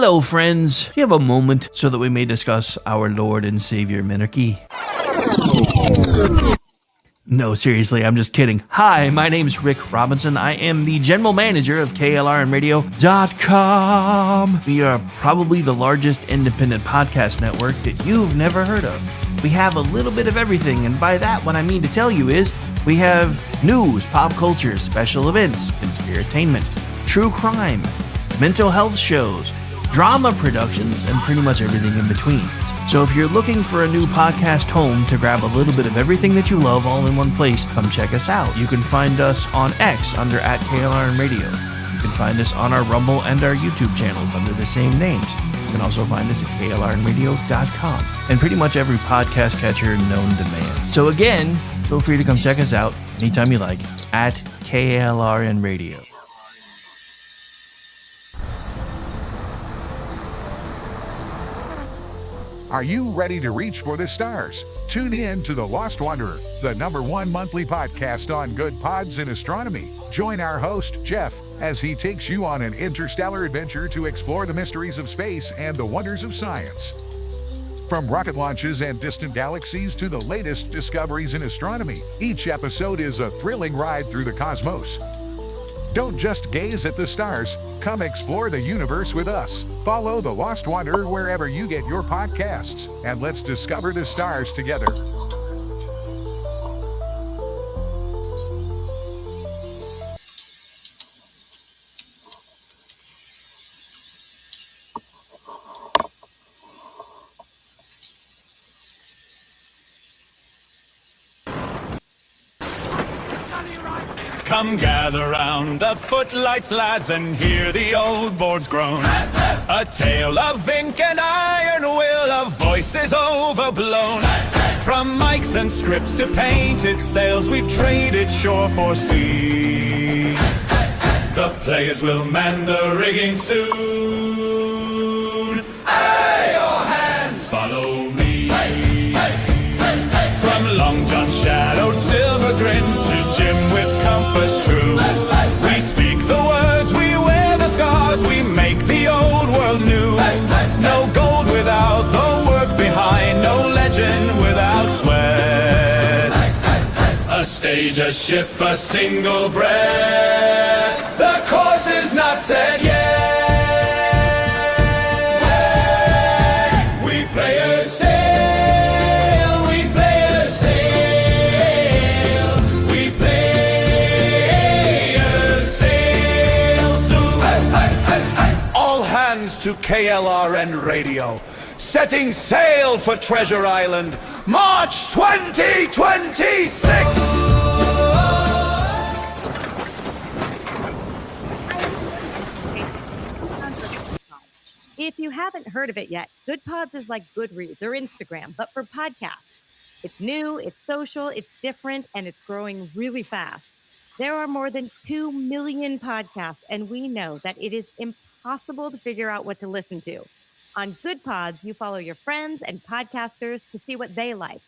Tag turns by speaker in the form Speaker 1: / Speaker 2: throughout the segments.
Speaker 1: Hello, friends. Do you have a moment so that we may discuss our Lord and Savior Minarchy? No, seriously, I'm just kidding. Hi, my name's Rick Robinson. I am the general manager of KLRNradio.com. We are probably the largest independent podcast network that you've never heard of. We have a little bit of everything, and by that, what I mean to tell you is we have news, pop culture, special events, conspiratainment, true crime, mental health shows, drama productions, and pretty much everything in between. So if you're looking for a new podcast home to grab a little bit of everything that you love all in one place, come check us out. You can find us on X under @KLRNradio. You can find us on our Rumble and our YouTube channels under the same names. You can also find us at KLRNradio.com and pretty much every podcast catcher known to man. So again, feel free to come check us out anytime you like at KLRNradio.
Speaker 2: Are you ready to reach for the stars? Tune in to The Lost Wanderer, the #1 monthly podcast on good pods in astronomy. Join our host, Jeff, as he takes you on an interstellar adventure to explore the mysteries of space and the wonders of science. From rocket launches and distant galaxies to the latest discoveries in astronomy, each episode is a thrilling ride through the cosmos. Don't just gaze at the stars, come explore the universe with us. Follow The Lost Wanderer wherever you get your podcasts, and let's discover the stars together.
Speaker 3: Come gather round the footlights, lads, and hear the old boards groan. A tale of ink and iron will, of voices overblown. From mics and scripts to painted sails, we've traded shore for sea. The players will man the rigging soon. Aye, your hands, follow me. From Long John shadowed silver grin to Jim with compass true. We speak the words, we wear the scars, we make the old world new. No gold without the work behind, no legend without sweat. A stage, a ship, a single breath. The course is not set yet. We players sail, we players sail, we players sail soon. All hands to KLRN Radio, setting sail for Treasure Island, March 2026.
Speaker 4: If you haven't heard of it yet, Good Pods is like Goodreads or Instagram, but for podcasts. It's new, it's social, it's different, and it's growing really fast. There are more than 2 million podcasts, and we know that it is impossible to figure out what to listen to. On Good Pods, you follow your friends and podcasters to see what they like.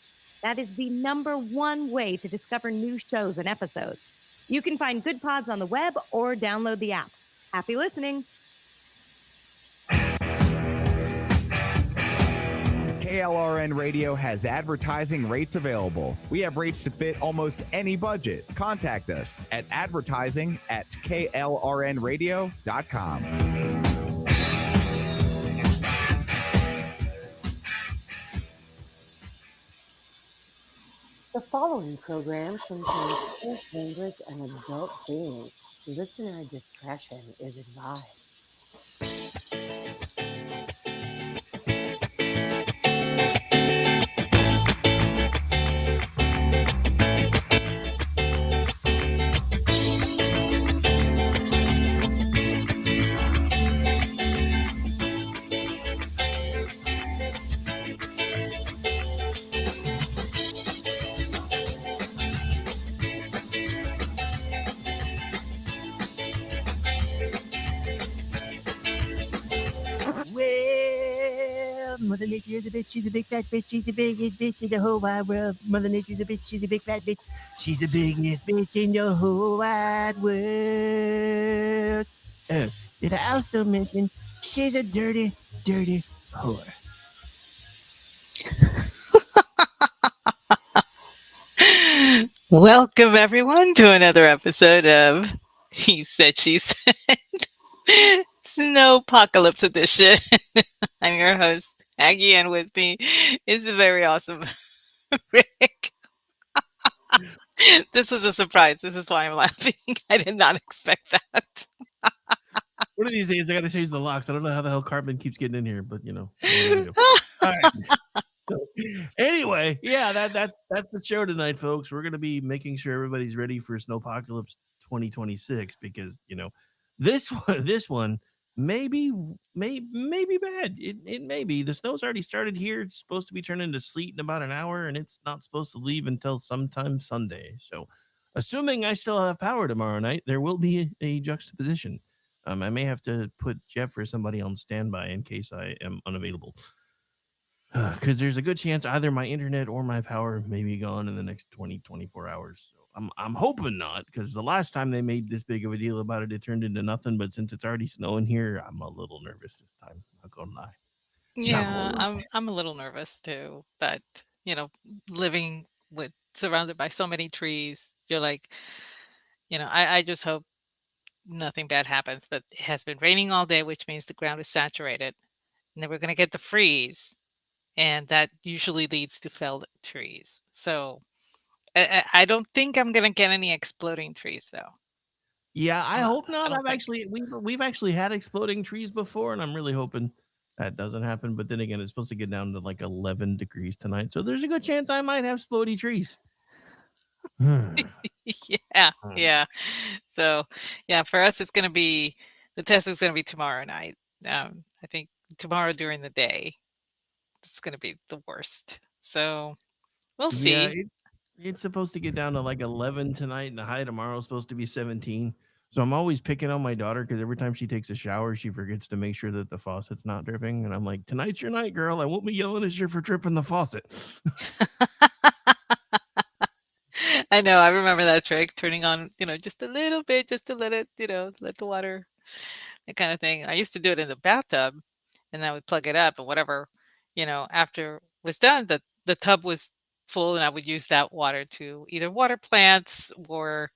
Speaker 4: That is the #1 way to discover new shows and episodes. You can find Good Pods on the web or download the app. Happy listening.
Speaker 5: KLRN Radio has advertising rates available. We have rates to fit almost any budget. Contact us at advertising@klrnradio.com.
Speaker 6: The following program contains coarse language and adult themes. Listener discretion is advised.
Speaker 7: Mother Nature is a bitch, she's a big fat bitch, she's the biggest bitch in the whole wide world. Mother Nature's a bitch, she's a big fat bitch, she's the biggest bitch in the whole wide world. Did I also mention She's a dirty, dirty whore.
Speaker 8: Welcome, everyone, to another episode of He Said, She Said Snowpocalypse Edition. I'm your host, Aggie, and with me is the very awesome Rick. This was a surprise. This is why I'm laughing. I did not expect that.
Speaker 1: One of these days, I got to change the locks. I don't know how the hell Cartman keeps getting in here, but what are you gonna do? All right. So, anyway, yeah, that's the show tonight, folks. We're gonna be making sure everybody's ready for Snowpocalypse 2026 because this one may be bad. It may be. The snow's already started here. It's supposed to be turning into sleet in about an hour, and it's not supposed to leave until sometime Sunday. So, assuming I still have power tomorrow night, there will be a juxtaposition. I may have to put Jeff or somebody on standby in case I am unavailable. Because there's a good chance either my internet or my power may be gone in the next 24 hours. So I'm hoping not, because the last time they made this big of a deal about it, it turned into nothing. But since it's already snowing here, I'm a little nervous this time. Not gonna lie.
Speaker 8: Yeah, I'm a little nervous too, but living surrounded by so many trees, you're like, I just hope nothing bad happens. But it has been raining all day, which means the ground is saturated, and then we're gonna get the freeze, and that usually leads to felled trees. So I don't think I'm gonna get any exploding trees though.
Speaker 1: Yeah, I hope
Speaker 8: I
Speaker 1: not.
Speaker 8: don't think.
Speaker 1: We've actually had exploding trees before, and I'm really hoping that doesn't happen. But then again, it's supposed to get down to like 11 degrees tonight, so there's a good chance I might have splody trees.
Speaker 8: Yeah, yeah. So, yeah, for us, the test is gonna be tomorrow night. I think tomorrow during the day, it's gonna be the worst. So we'll
Speaker 1: Yeah,
Speaker 8: see.
Speaker 1: it's supposed to get down to like 11 tonight, and the high tomorrow is supposed to be 17. So I'm always picking on my daughter because every time she takes a shower, she forgets to make sure that the faucet's not dripping. And I'm like, tonight's your night, girl. I won't be yelling at you for tripping the faucet.
Speaker 8: I know. I remember that trick, turning on, just a little bit, just to let it, let the water, that kind of thing. I used to do it in the bathtub, and I would plug it up, and whatever, after it was done, the tub was full, and I would use that water to either water plants or,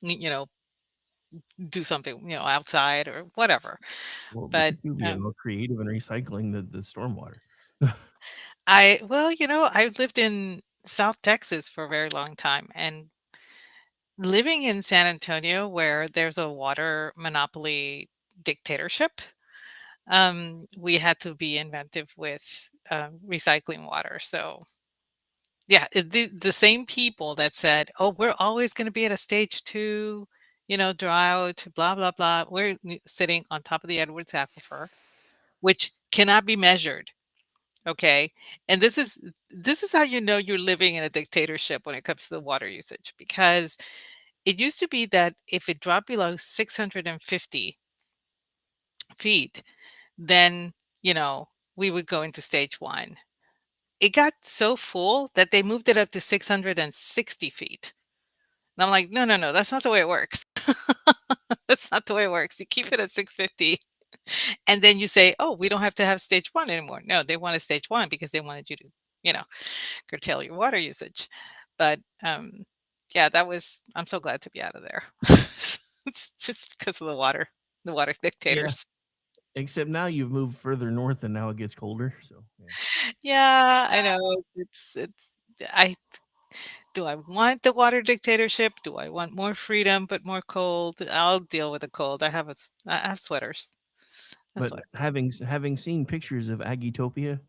Speaker 8: you know, do something, outside or whatever.
Speaker 1: Well, look
Speaker 8: But
Speaker 1: at you being all creative and recycling the stormwater.
Speaker 8: I lived in South Texas for a very long time, and living in San Antonio, where there's a water monopoly dictatorship, we had to be inventive with recycling water. So, yeah, the same people that said, "Oh, we're always going to be at a stage two, drought, blah blah blah." We're sitting on top of the Edwards Aquifer, which cannot be measured. Okay, and this is how you know you're living in a dictatorship when it comes to the water usage, because it used to be that if it dropped below 650 feet, then, we would go into stage one. It got so full that they moved it up to 660 feet. And I'm like, no, no, no, that's not the way it works. That's not the way it works. You keep it at 650. And then you say, oh, we don't have to have stage one anymore. No, they wanted stage one because they wanted you to, you know, curtail your water usage. But yeah, I'm so glad to be out of there. It's just because of the water
Speaker 1: Yeah.
Speaker 8: dictators.
Speaker 1: Except now you've moved further north and now it gets colder. So, yeah.
Speaker 8: Yeah, I know. I do I want the water dictatorship? Do I want more freedom but more cold? I'll deal with the cold. I have sweaters. I have
Speaker 1: But
Speaker 8: sweaters.
Speaker 1: having seen pictures of Agitopia,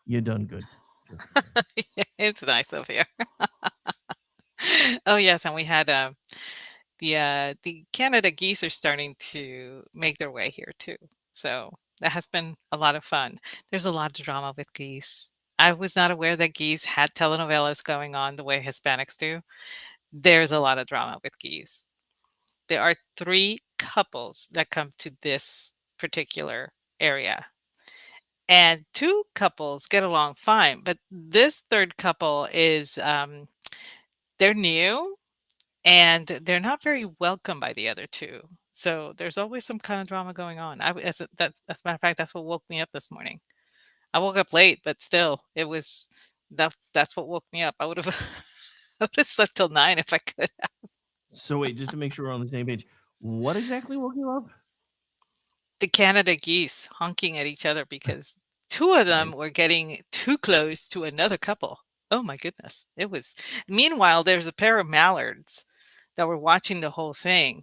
Speaker 1: you done good. Sure.
Speaker 8: It's nice up here. Oh yes, and we had the Canada geese are starting to make their way here too. So that has been a lot of fun. There's a lot of drama with geese. I was not aware that geese had telenovelas going on the way Hispanics do. There's a lot of drama with geese. There are three couples that come to this particular area, and two couples get along fine. But this third couple is they're new and they're not very welcome by the other two. So there's always some kind of drama going on. As a matter of fact, that's what woke me up this morning. I woke up late, but still, that's what woke me up. I would have I would have slept till 9 if I could.
Speaker 1: So wait, just to make sure we're on the same page, what exactly woke you up?
Speaker 8: The Canada geese honking at each other because two of them
Speaker 1: Nice.
Speaker 8: were getting too close to another couple. Oh my goodness. It was Meanwhile, there's a pair of mallards that were watching the whole thing.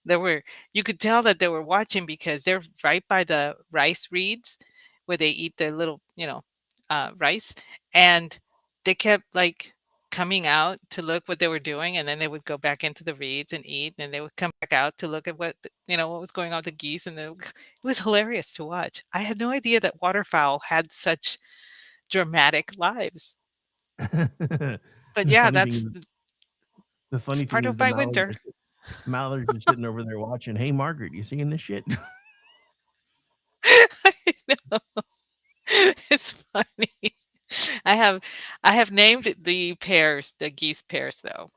Speaker 8: You could tell that they were watching because they're right by the rice reeds where they eat the little, rice, and they kept like coming out to look what they were doing, and then they would go back into the reeds and eat, and they would come back out to look at what was going on with the geese, and it was hilarious to watch. I had no idea that waterfowl had such dramatic lives. But
Speaker 1: The
Speaker 8: yeah,
Speaker 1: funny thing is the
Speaker 8: it's
Speaker 1: funny thing
Speaker 8: part
Speaker 1: is
Speaker 8: of
Speaker 1: the
Speaker 8: my winter.
Speaker 1: mallards are sitting over there watching, "Hey, Margaret, you seeing this shit?"
Speaker 8: I know. It's funny. I have I have named the pairs, the geese pairs though.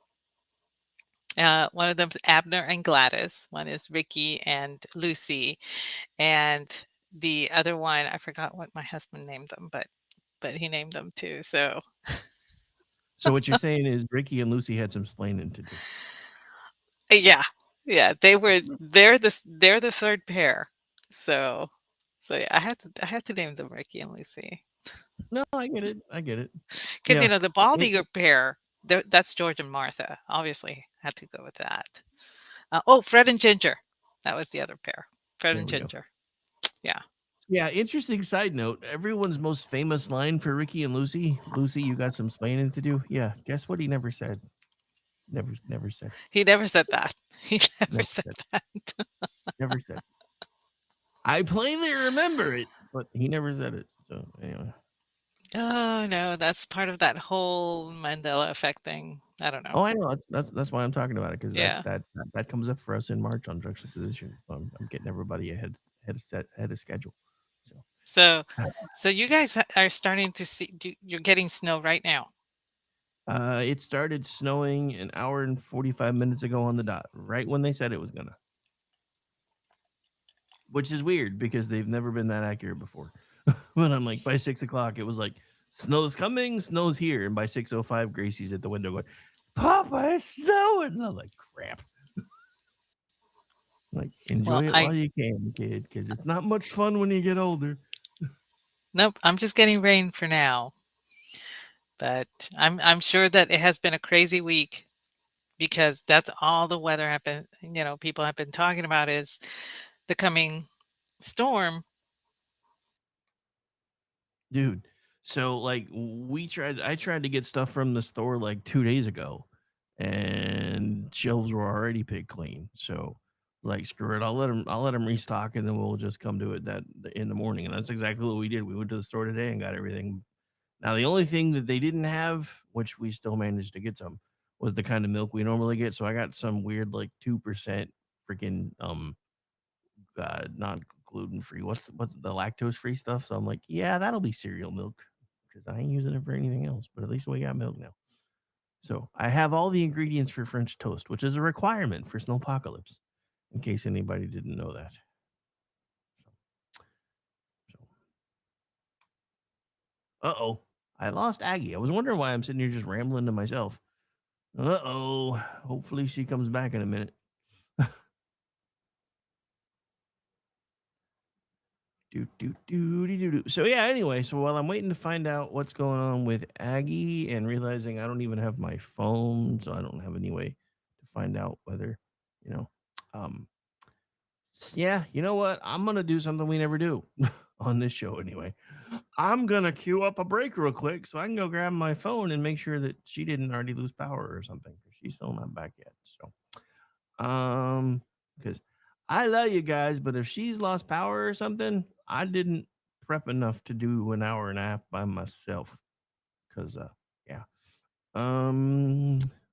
Speaker 8: One of them's Abner and Gladys. One is Ricky and Lucy, and the other one, I forgot what my husband named them, but he named them too. So
Speaker 1: So what you're saying is Ricky and Lucy had some splaining to do.
Speaker 8: yeah, yeah, they're the third pair. So yeah, I had to name them Ricky and Lucy
Speaker 1: No, I get it.
Speaker 8: because
Speaker 1: Yeah.
Speaker 8: the bald eagle pair, that's George and Martha. Obviously, had to go with that. Fred and Ginger, that was the other pair. Fred
Speaker 1: There
Speaker 8: and
Speaker 1: we go.
Speaker 8: Ginger. Yeah.
Speaker 1: Yeah, interesting side note. Everyone's most famous line for Ricky and Lucy, "Lucy, you got some splaining to do." Yeah, guess what he never said? Never said.
Speaker 8: He never said that. He never
Speaker 1: Never
Speaker 8: said
Speaker 1: said.
Speaker 8: that.
Speaker 1: Never said. I plainly remember it, but he never said it. So anyway.
Speaker 8: Oh, no, that's part of that whole Mandela effect thing. I don't know.
Speaker 1: Oh, I know. That's why I'm talking about it, because
Speaker 8: Yeah.
Speaker 1: that comes up for us in March on juxtaposition. So I'm getting everybody ahead of schedule.
Speaker 8: So you guys are starting to see you're getting snow right now.
Speaker 1: It started snowing an hour and 45 minutes ago on the dot, right when they said it was gonna. Which is weird because they've never been that accurate before. But I'm like, by 6 o'clock, it was like, snow's coming, snow's here. And by 6:05, Gracie's at the window going, "Papa, it's snowing." And I'm like, crap. Like, enjoy it while you can, kid, because it's not much fun when you get older.
Speaker 8: Nope, I'm just getting rain for now. But I'm sure that it has been a crazy week because that's all the weather people have been talking about is the coming storm.
Speaker 1: Dude, so like I tried to get stuff from the store like 2 days ago, and shelves were already picked clean. So like, screw it, I'll let them restock, and then we'll just come to it that in the morning. And that's exactly what we did. We went to the store today and got everything. Now the only thing that they didn't have, which we still managed to get some, was the kind of milk we normally get. So I got some weird like 2% freaking not gluten free. What's the lactose free stuff? So I'm like, yeah, that'll be cereal milk because I ain't using it for anything else. But at least we got milk now. So I have all the ingredients for French toast, which is a requirement for Snowpocalypse, in case anybody didn't know that. Uh-oh, I lost Aggie. I was wondering why I'm sitting here just rambling to myself. Uh-oh, hopefully she comes back in a minute. So yeah, anyway, so while I'm waiting to find out what's going on with Aggie and realizing I don't even have my phone, so I don't have any way to find out whether, you know, yeah, you know what? I'm gonna do something we never do on this show anyway. I'm gonna queue up a break real quick so I can go grab my phone and make sure that she didn't already lose power or something, because she's still not back yet. So, because I love you guys, but if she's lost power or something, I didn't prep enough to do an hour and a half by myself. Because, yeah.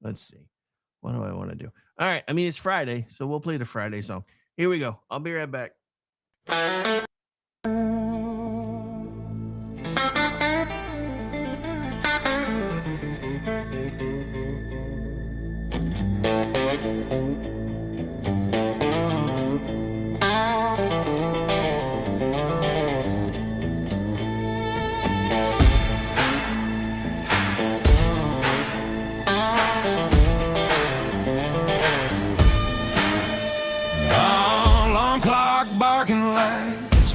Speaker 1: Let's see. What do I want to do? All right. I mean, it's Friday, so we'll play the Friday song. Here we go. I'll be right back.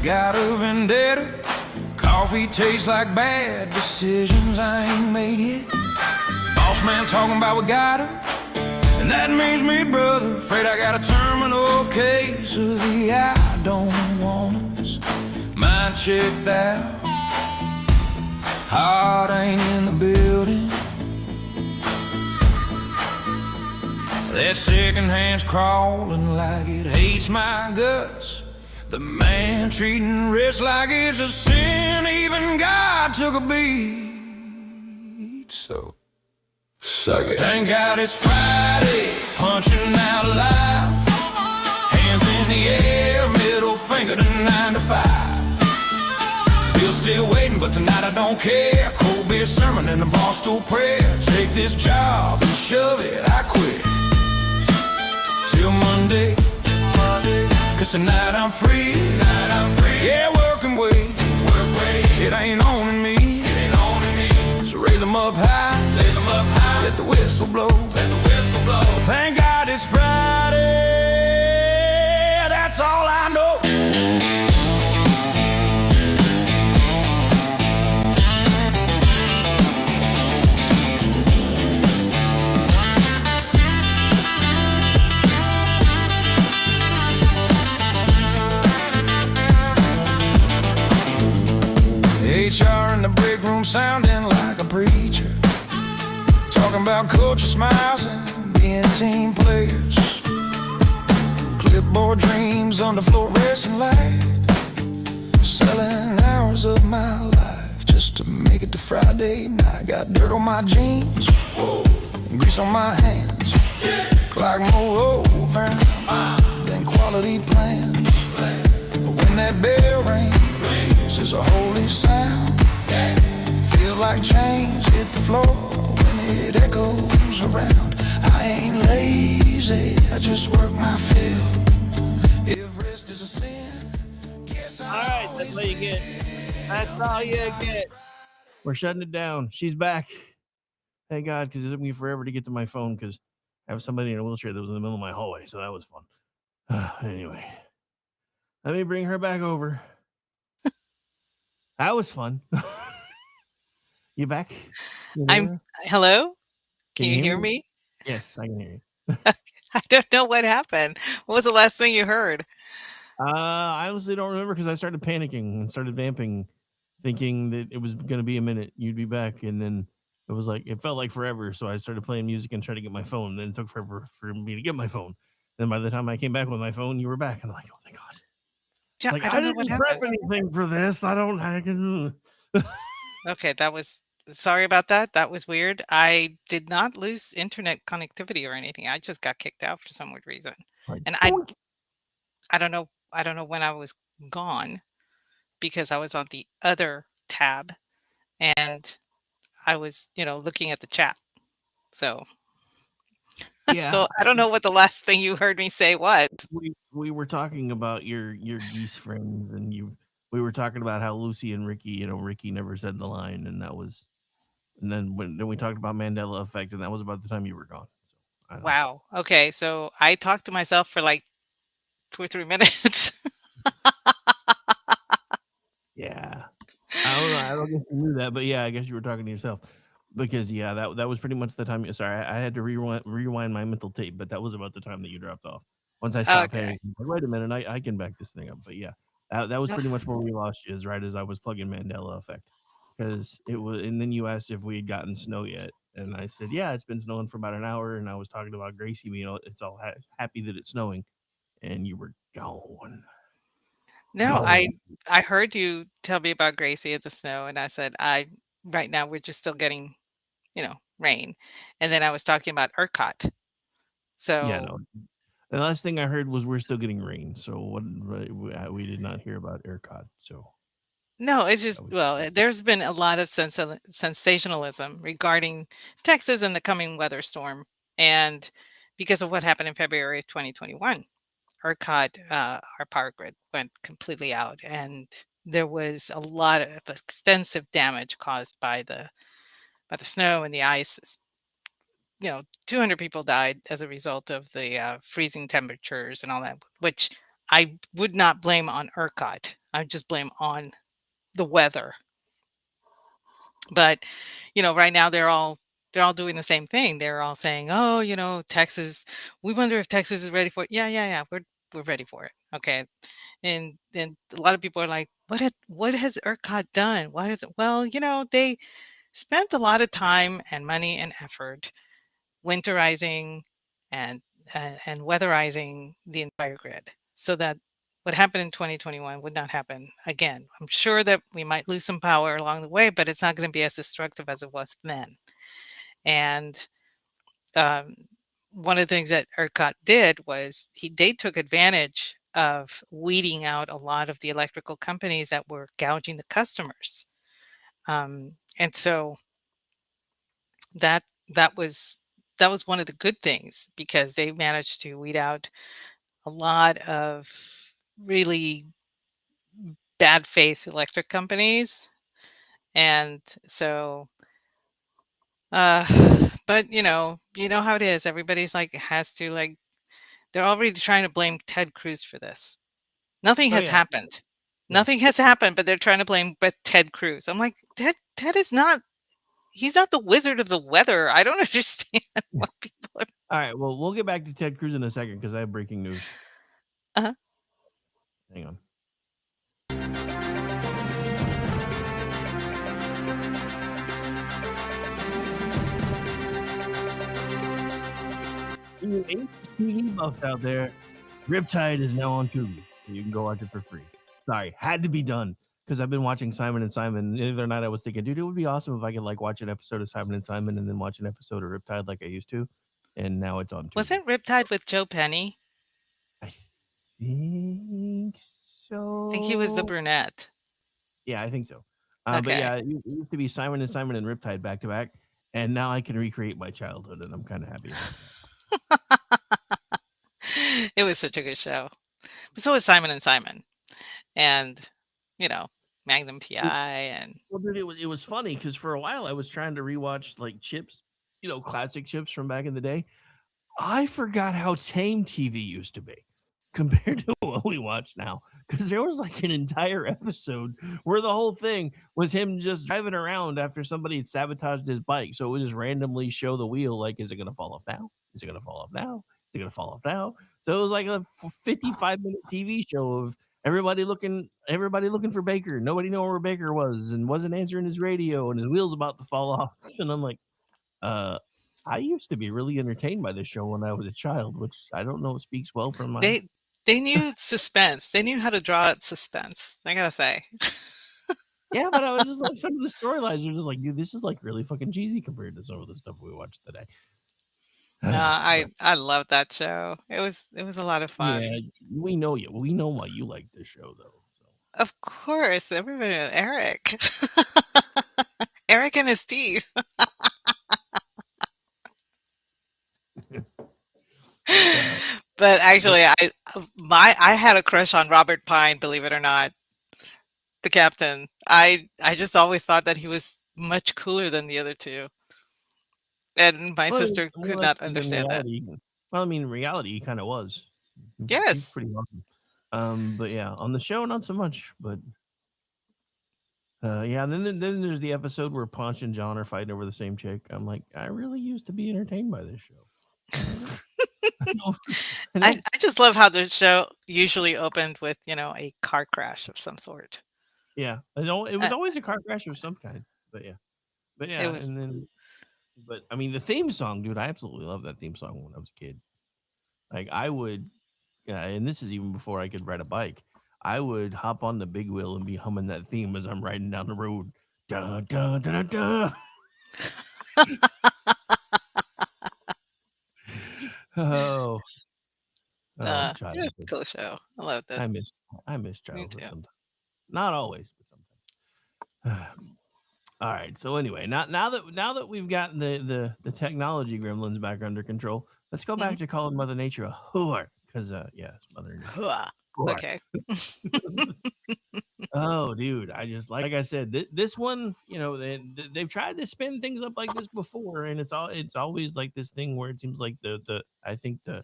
Speaker 3: got a vendetta. Coffee tastes like bad decisions I ain't made yet. Boss man talking about we got her, and that means me, brother. Afraid I got a terminal case of the I don't want us. Mind checked out, heart ain't in the building. That second hand's crawling like it hates my guts. The man treating rich like it's a sin. Even God took a beat. So suck it. Thank God it's Friday, punching out loud. Hands in the air, middle finger to 9 to 5. Bill's still waiting, but tonight I don't care. Cold beer sermon and a bar stool prayer. Take this job and shove it, I quit. Till Monday, cause tonight I'm free. Yeah, working way. It ain't owning me. So raise 'em up high. Let the whistle blow. Thank God it's Friday. That's all I know. HR in the break room sounding like a preacher, talking about culture smiles and being team players. Clipboard dreams on the fluorescent light, selling hours of my life just to make it to Friday night. Got dirt on my jeans and grease on my hands, clock more over than quality plans. But when that bell rings, it's a holy sound. Feel like chains hit the floor when it echoes around. I ain't lazy, I just work my fill. If rest is a sin, guess
Speaker 1: All right, that's all you get. That's all you get. We're shutting it down. She's back. Thank God, because it took me forever to get to my phone because I have somebody in a wheelchair that was in the middle of my hallway, so that was fun. Anyway, let me bring her back over. That was fun. You back? You there?
Speaker 8: Hello? Can
Speaker 1: Can
Speaker 8: you
Speaker 1: you hear
Speaker 8: hear
Speaker 1: me?
Speaker 8: me?
Speaker 1: Yes, I can hear you.
Speaker 8: I don't know what happened. What was the last thing you heard?
Speaker 1: I honestly don't remember because I started panicking and started vamping, thinking that it was going to be a minute, you'd be back, and then it was like it felt like forever. So I started playing music and tried to get my phone. And then it took forever for me to get my phone. Then by the time I came back with my phone, you were back, and I'm like, oh thank God!
Speaker 8: Yeah,
Speaker 1: Like
Speaker 8: I
Speaker 1: I
Speaker 8: don't know what
Speaker 1: didn't prep
Speaker 8: happened.
Speaker 1: anything for this. I don't. I can.
Speaker 8: Okay, that was sorry about that. That was weird. I did not lose internet connectivity or anything. I just got kicked out for some weird reason.
Speaker 1: Like,
Speaker 8: And
Speaker 1: boink.
Speaker 8: I don't know when I was gone because I was on the other tab and I was, looking at the chat. So
Speaker 1: Yeah,
Speaker 8: so I don't know what the last thing you heard me say was.
Speaker 1: we were talking about your geese friends, and we were talking about how Lucy and Ricky, Ricky never said the line, and that was, and then we talked about Mandela effect, and that was about the time you were gone. So I don't.
Speaker 8: Wow. Okay, so I talked to myself for like 2 or 3 minutes.
Speaker 1: Yeah, I don't know. I don't guess you knew that, but yeah, I guess you were talking to yourself because yeah, that was pretty much the time. Sorry, I had to rewind my mental tape, but that was about the time that you dropped off. Once I stopped
Speaker 8: Okay.
Speaker 1: panicking, like, wait a minute, I can back this thing up. But yeah, that was
Speaker 8: No.
Speaker 1: pretty much where we lost you, is right as I was plugging Mandela effect, because it was, and then you asked if we had gotten snow yet, and I said yeah, it's been snowing for about an hour, and I was talking about Gracie, it's all happy that it's snowing, and you were gone.
Speaker 8: No,
Speaker 1: Gone.
Speaker 8: I heard you tell me about Gracie at the snow, and I said, "I right now we're just still getting, rain." And then I was talking about ERCOT.
Speaker 1: Yeah,
Speaker 8: So
Speaker 1: no. The last thing I heard was we're still getting rain, so what we did not hear about ERCOT, so
Speaker 8: no, it's just
Speaker 1: that was
Speaker 8: there's been a lot of sensationalism regarding Texas and the coming weather storm, and because of what happened in February of 2021, ERCOT, our power grid went completely out, and there was a lot of extensive damage caused by the snow and the ice. 200 people died as a result of the freezing temperatures and all that, which I would not blame on ERCOT. I would just blame on the weather. But right now they're all doing the same thing. They're all saying, "Oh, Texas. We wonder if Texas is ready for it." Yeah, yeah, yeah. We're ready for it. Okay. And a lot of people are like, what has ERCOT done? What is it? Well, they spent a lot of time and money and effort winterizing and and weatherizing the entire grid so that what happened in 2021 would not happen again. I'm sure that we might lose some power along the way, but it's not going to be as destructive as it was then. And um, one of the things that ERCOT did was they took advantage of weeding out a lot of the electrical companies that were gouging the customers. And so that that was that was one of the good things because they managed to weed out a lot of really bad faith electric companies. And so uh but you know how it is. Everybody's like has to like they're already trying to blame Ted Cruz for this. Nothing
Speaker 1: Oh
Speaker 8: has
Speaker 1: yeah,
Speaker 8: happened.
Speaker 1: yeah.
Speaker 8: Nothing has happened, but they're trying to blame but Ted Cruz. I'm like, Ted is not he's not the wizard of the weather. I don't understand what people are.
Speaker 1: All right. Well, we'll get back to Ted Cruz in a second because I have breaking news.
Speaker 8: Uh-huh.
Speaker 1: Hang on. You HTV buffs out there, Riptide is now on Tubi. So you can go watch it for free. Sorry, had to be done because I've been watching Simon and Simon. The other night I was thinking, dude, it would be awesome if I could like watch an episode of Simon and Simon and then watch an episode of Riptide like I used to. And now it's on Tubi.
Speaker 8: Wasn't Riptide with Joe Penny?
Speaker 1: I think so.
Speaker 8: I think he was the brunette.
Speaker 1: Yeah, I think so. But
Speaker 8: Okay.
Speaker 1: yeah, it used to be Simon and Simon and Riptide back to back, and now I can recreate my childhood, and I'm kind of happy about that.
Speaker 8: It was such a good show. But so was Simon and Simon. And, Magnum PI and
Speaker 1: Well, dude, it was funny because for a while I was trying to rewatch like Chips, classic Chips from back in the day. I forgot how tame TV used to be compared to what we watch now. Because there was like an entire episode where the whole thing was him just driving around after somebody had sabotaged his bike. So it would just randomly show the wheel, like, is it going to fall off now? Is it going to fall off now? Is it going to fall off now? So it was like a 55-minute TV show of everybody looking for Baker. Nobody knew where Baker was and wasn't answering his radio and his wheel's about to fall off. And I'm like, I used to be really entertained by this show when I was a child, which I don't know speaks well for my.
Speaker 8: they knew suspense. They knew how to draw out suspense. I gotta say.
Speaker 1: Yeah, but I was just like some of the storylines are just like, dude, this is like really fucking cheesy compared to some of the stuff we watch today.
Speaker 8: No, I love that show. It was a lot of fun.
Speaker 1: Yeah, we know you. We know why you like this show, though. So.
Speaker 8: Of course, everybody Eric. Eric and his teeth. But actually, I had a crush on Robert Pine, believe it or not, the captain. I just always thought that he was much cooler than the other two, and my sister could not understand that.
Speaker 1: Well, I mean, in reality, he kind of was. He's
Speaker 8: Yes.
Speaker 1: pretty awesome. But yeah, on the show, not so much. But yeah, then there's the episode where Ponch and John are fighting over the same chick. I'm like, I really used to be entertained by this show.
Speaker 8: I just love how the show usually opened with, a car crash of some sort.
Speaker 1: Yeah, it was always a car crash of some kind. But yeah,
Speaker 8: It was.
Speaker 1: and then, but I mean, the theme song, dude, I absolutely love that theme song when I was a kid. Like I would, and this is even before I could ride a bike. I would hop on the big wheel and be humming that theme as I'm riding down the road. Dun, dun, dun, dun, dun. Oh,
Speaker 8: It was
Speaker 1: childhood.
Speaker 8: a cool show. I loved it.
Speaker 1: I miss childhood
Speaker 8: too.
Speaker 1: sometimes. Not always, but sometimes. All right. So anyway, now that we've gotten the technology gremlins back under control, let's go back to calling Mother Nature a whore. Because yeah, it's Mother Nature.
Speaker 8: Hooah.
Speaker 1: Whore.
Speaker 8: Okay.
Speaker 1: Oh, dude, I just like I said, this one, they've tried to spin things up like this before, and it's always like this thing where it seems like I think the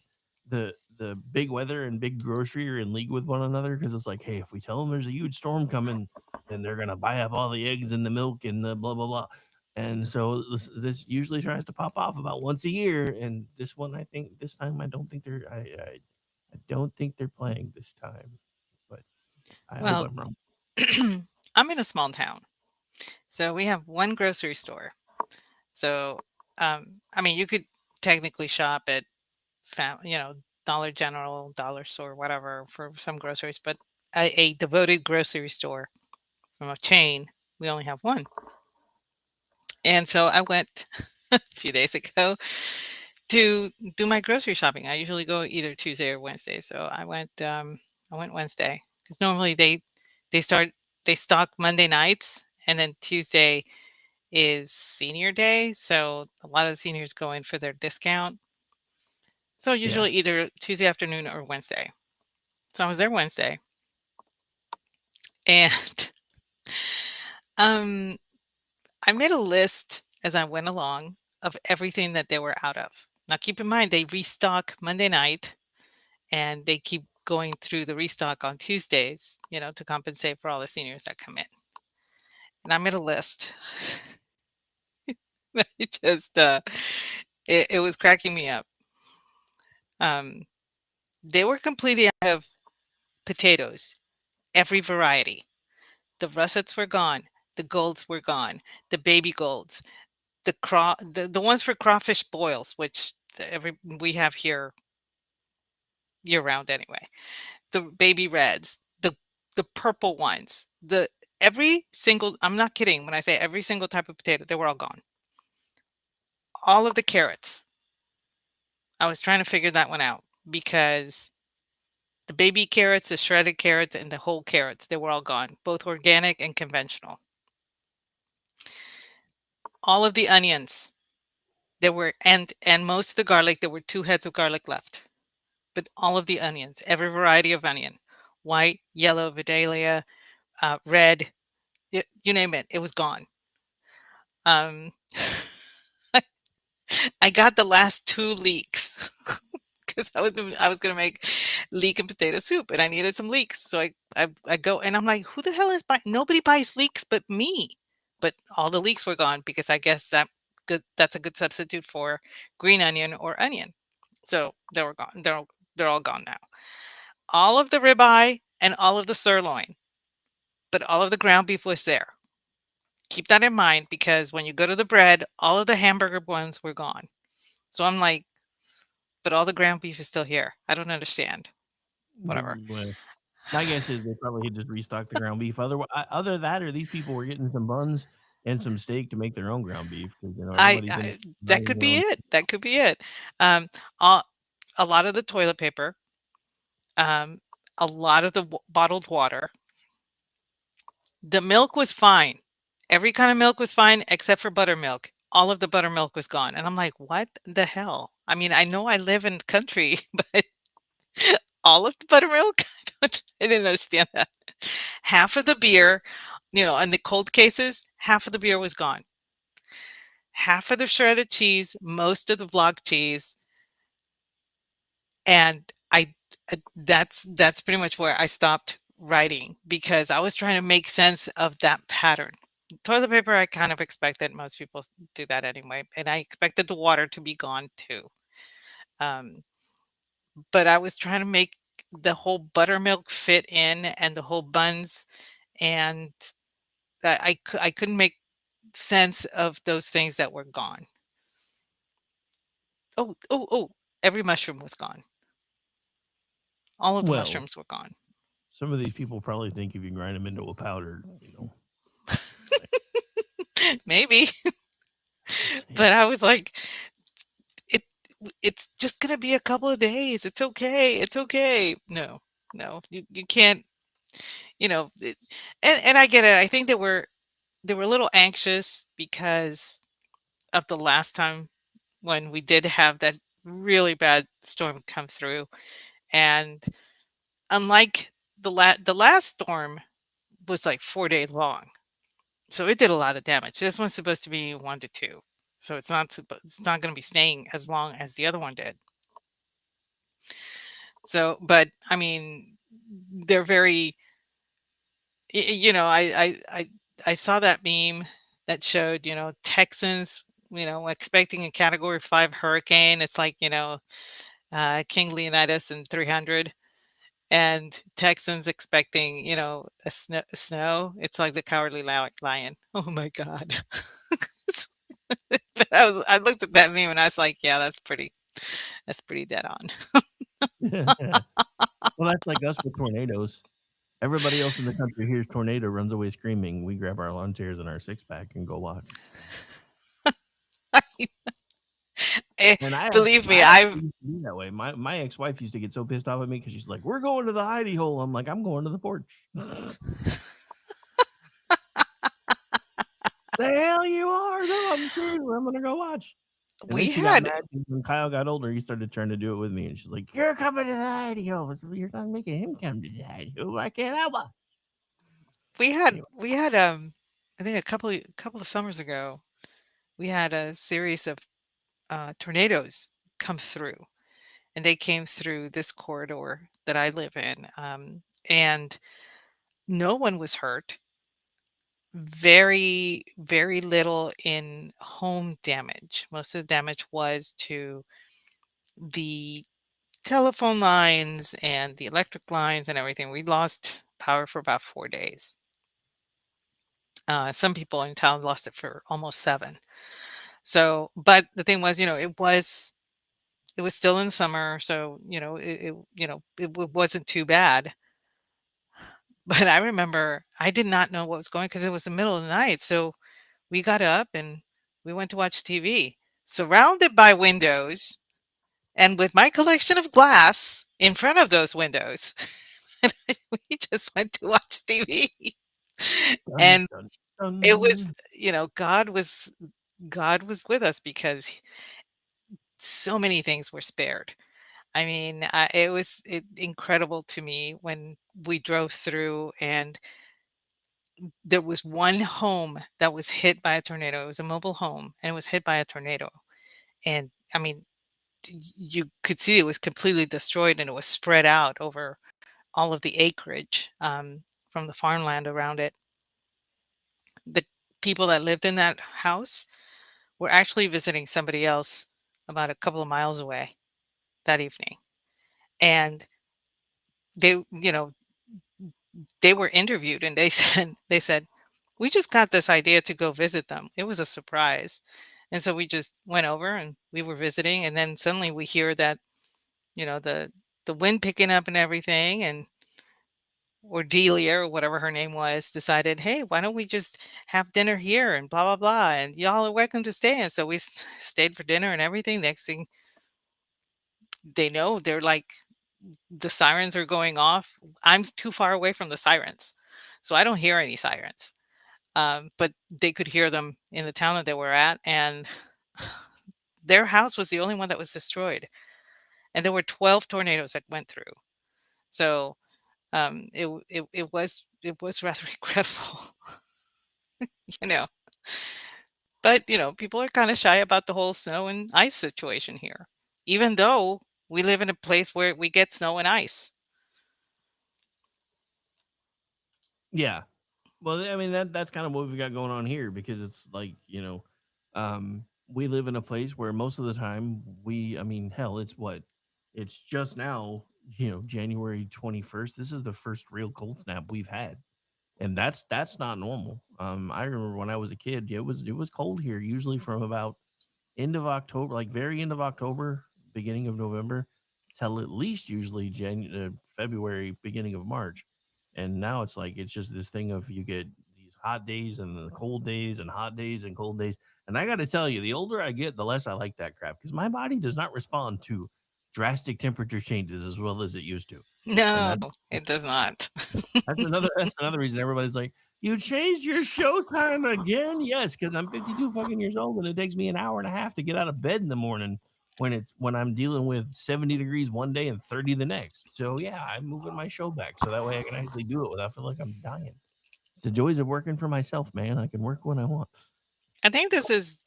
Speaker 1: the big weather and big grocery are in league with one another because it's like, hey, if we tell them there's a huge storm coming, then they're gonna buy up all the eggs and the milk and the blah blah blah. And so this usually tries to pop off about once a year. And this one, I think this time, I don't think I don't think they're playing this time, but I hope
Speaker 8: Well,
Speaker 1: I'm wrong.
Speaker 8: I'm in a small town, so we have one grocery store. So, I mean, you could technically shop at, you know, Dollar General, Dollar Store, whatever, for some groceries, but a devoted grocery store from a chain, we only have one. And so I went a few days ago to do my grocery shopping. I usually go either Tuesday or Wednesday. So I went Wednesday because normally they start they stock Monday nights, and then Tuesday is senior day. So a lot of the seniors go in for their discount. So
Speaker 1: Yeah,
Speaker 8: usually either Tuesday afternoon or Wednesday. So I was there Wednesday, and um I made a list as I went along of everything that they were out of. Now keep in mind they restock Monday night, and they keep going through the restock on Tuesdays, you know, to compensate for all the seniors that come in. And I made a list. It just it was cracking me up. Um they were completely out of potatoes, every variety. The russets were gone, the golds were gone, the baby golds, the ones for crawfish boils, which every we have here year round anyway. The baby reds, the purple ones, the every single, I'm not kidding when I say every single type of potato, they were all gone. All of the carrots. I was trying to figure that one out because the baby carrots, the shredded carrots, and the whole carrots, they were all gone, both organic and conventional. All of the onions, there were, and most of the garlic, there were 2 heads of garlic left. But all of the onions, every variety of onion, white, yellow, Vidalia, red, you name it, it was gone. Um, I got the last 2 leeks because I was gonna make leek and potato soup, and I needed some leeks. So I go and I'm like, who the hell is buying? Nobody buys leeks but me. But all the leeks were gone because I guess that's a good substitute for green onion or onion. So they were gone. They're all gone now. All of the ribeye and all of the sirloin, but all of the ground beef was there. Keep that in mind because when you go to the bread, all of the hamburger ones were gone. So I'm like, but all the ground beef is still here. I don't understand. Whatever.
Speaker 1: well, my guess is they probably had just restocked the ground beef. Other that, or these people were getting some buns and some steak to make their own ground beef because everybody's in
Speaker 8: I that
Speaker 1: buying
Speaker 8: could
Speaker 1: their
Speaker 8: be
Speaker 1: own.
Speaker 8: it. That could be it. Um, a, a lot of the toilet paper, um, a lot of the bottled water. The milk was fine. Every kind of milk was fine except for buttermilk. All of the buttermilk was gone. And I'm like, what the hell? I mean, I know I live in country, but all of the buttermilk? I didn't understand that. Half of the beer, you know, in the cold cases, half of the beer was gone. Half of the shredded cheese, most of the block cheese, and that's pretty much where I stopped writing because I was trying to make sense of that pattern. Toilet paper, I kind of expected. Most people do that anyway, and I expected the water to be gone too. Um, but I was trying to make the whole buttermilk fit in and the whole buns, and I couldn't make sense of those things that were gone. Oh, every mushroom was gone. All of the
Speaker 1: Well,
Speaker 8: mushrooms were gone.
Speaker 1: some of these people probably think if you grind them into a powder,
Speaker 8: Maybe,
Speaker 1: just saying.
Speaker 8: but I was like, it it's just gonna be a couple of days. It's okay. It's okay. No, no, you can't. You know, and I get it. I think they were a little anxious because of the last time when we did have that really bad storm come through, and unlike the last storm was like 4 days long, so it did a lot of damage. This one's supposed to be 1 to 2, so it's not going to be staying as long as the other one did. So, but I mean, they're very, I saw that meme that showed, Texans, expecting a Category 5 hurricane. It's like, King Leonidas in 300, and Texans expecting, snow. It's like the Cowardly Lion. Oh my God. But I looked at that meme and I was like, yeah, that's pretty dead on.
Speaker 1: Well, that's like us with tornadoes. Everybody else in the country hears tornado, runs away screaming. We grab our lawn chairs and our six pack and go watch. And
Speaker 8: Believe me,
Speaker 1: I
Speaker 8: I've
Speaker 1: used to be that way. My ex wife used to get so pissed off at me because she's like, "We're going to the hidey hole." I'm like, "I'm going to the porch." The hell you are? No, I'm serious. I'm gonna go watch. And then
Speaker 8: we
Speaker 1: she got
Speaker 8: had
Speaker 1: mad when Kyle got older. He started trying to do it with me, and she's like, "You're coming to the hidey hole. You're not making him come to the hidey hole. Why can't I watch?" Anyway.
Speaker 8: we had I think a couple of summers ago, we had a series of tornadoes come through, and they came through this corridor that I live in, and no one was hurt. Very, very little in home damage. Most of the damage was to the telephone lines and the electric lines and everything. We lost power for about 4 days. Some people in town lost it for almost 7. So, but the thing was, it was still in summer, so it wasn't too bad. But I remember I did not know what was going because it was the middle of the night. So we got up and we went to watch TV, surrounded by windows, and with my collection of glass in front of those windows. And we just went to watch TV.
Speaker 1: Dun,
Speaker 8: And
Speaker 1: dun,
Speaker 8: it was,
Speaker 1: dun.
Speaker 8: God was with us because so many things were spared. I mean, it was incredible to me when we drove through and there was one home that was hit by a tornado. It was a mobile home and it was hit by a tornado. And I mean, you could see it was completely destroyed and it was spread out over all of the acreage, from the farmland around it. The people that lived in that house were actually visiting somebody else about a couple of miles away that evening. And they, they were interviewed and they said, we just got this idea to go visit them. It was a surprise. And so we just went over and we were visiting, and then suddenly we hear that, the wind picking up and everything, and or Delia or whatever her name was decided, hey, why don't we just have dinner here and blah blah blah, and y'all are welcome to stay. And so we stayed for dinner and everything. Next thing they know, they're like, the sirens are going off. I'm too far away from the sirens, so I don't hear any sirens. But they could hear them in the town that they were at, and their house was the only one that was destroyed. And there were 12 tornadoes that went through. So it was rather incredible, you know. But people are kind of shy about the whole snow and ice situation here, even though we live in a place where we get snow and ice.
Speaker 1: Yeah. Well, I mean that's kind of what we've got going on here because it's like, we live in a place where most of the time I mean, hell, it's what? It's just now, January 21st. This is the first real cold snap we've had. And that's not normal. I remember when I was a kid, it was cold here usually from about end of October, like very end of October, beginning of November, till at least usually February, beginning of March. And now it's like it's just this thing of you get these hot days and the cold days and hot days and cold days. And I got to tell you, the older I get, the less I like that crap because my body does not respond to drastic temperature changes as well as it used to. And
Speaker 8: No,
Speaker 1: that
Speaker 8: it does not.
Speaker 1: that's another reason everybody's like, "You changed your show time again?" Yes, because I'm 52 fucking years old and it takes me an hour and a half to get out of bed in the morning when I'm dealing with 70 degrees one day and 30 the next. So yeah, I'm moving my show back so that way I can actually do it without feeling like I'm dying. It's the joys of working for myself, man. I can work when I want.
Speaker 8: I think this is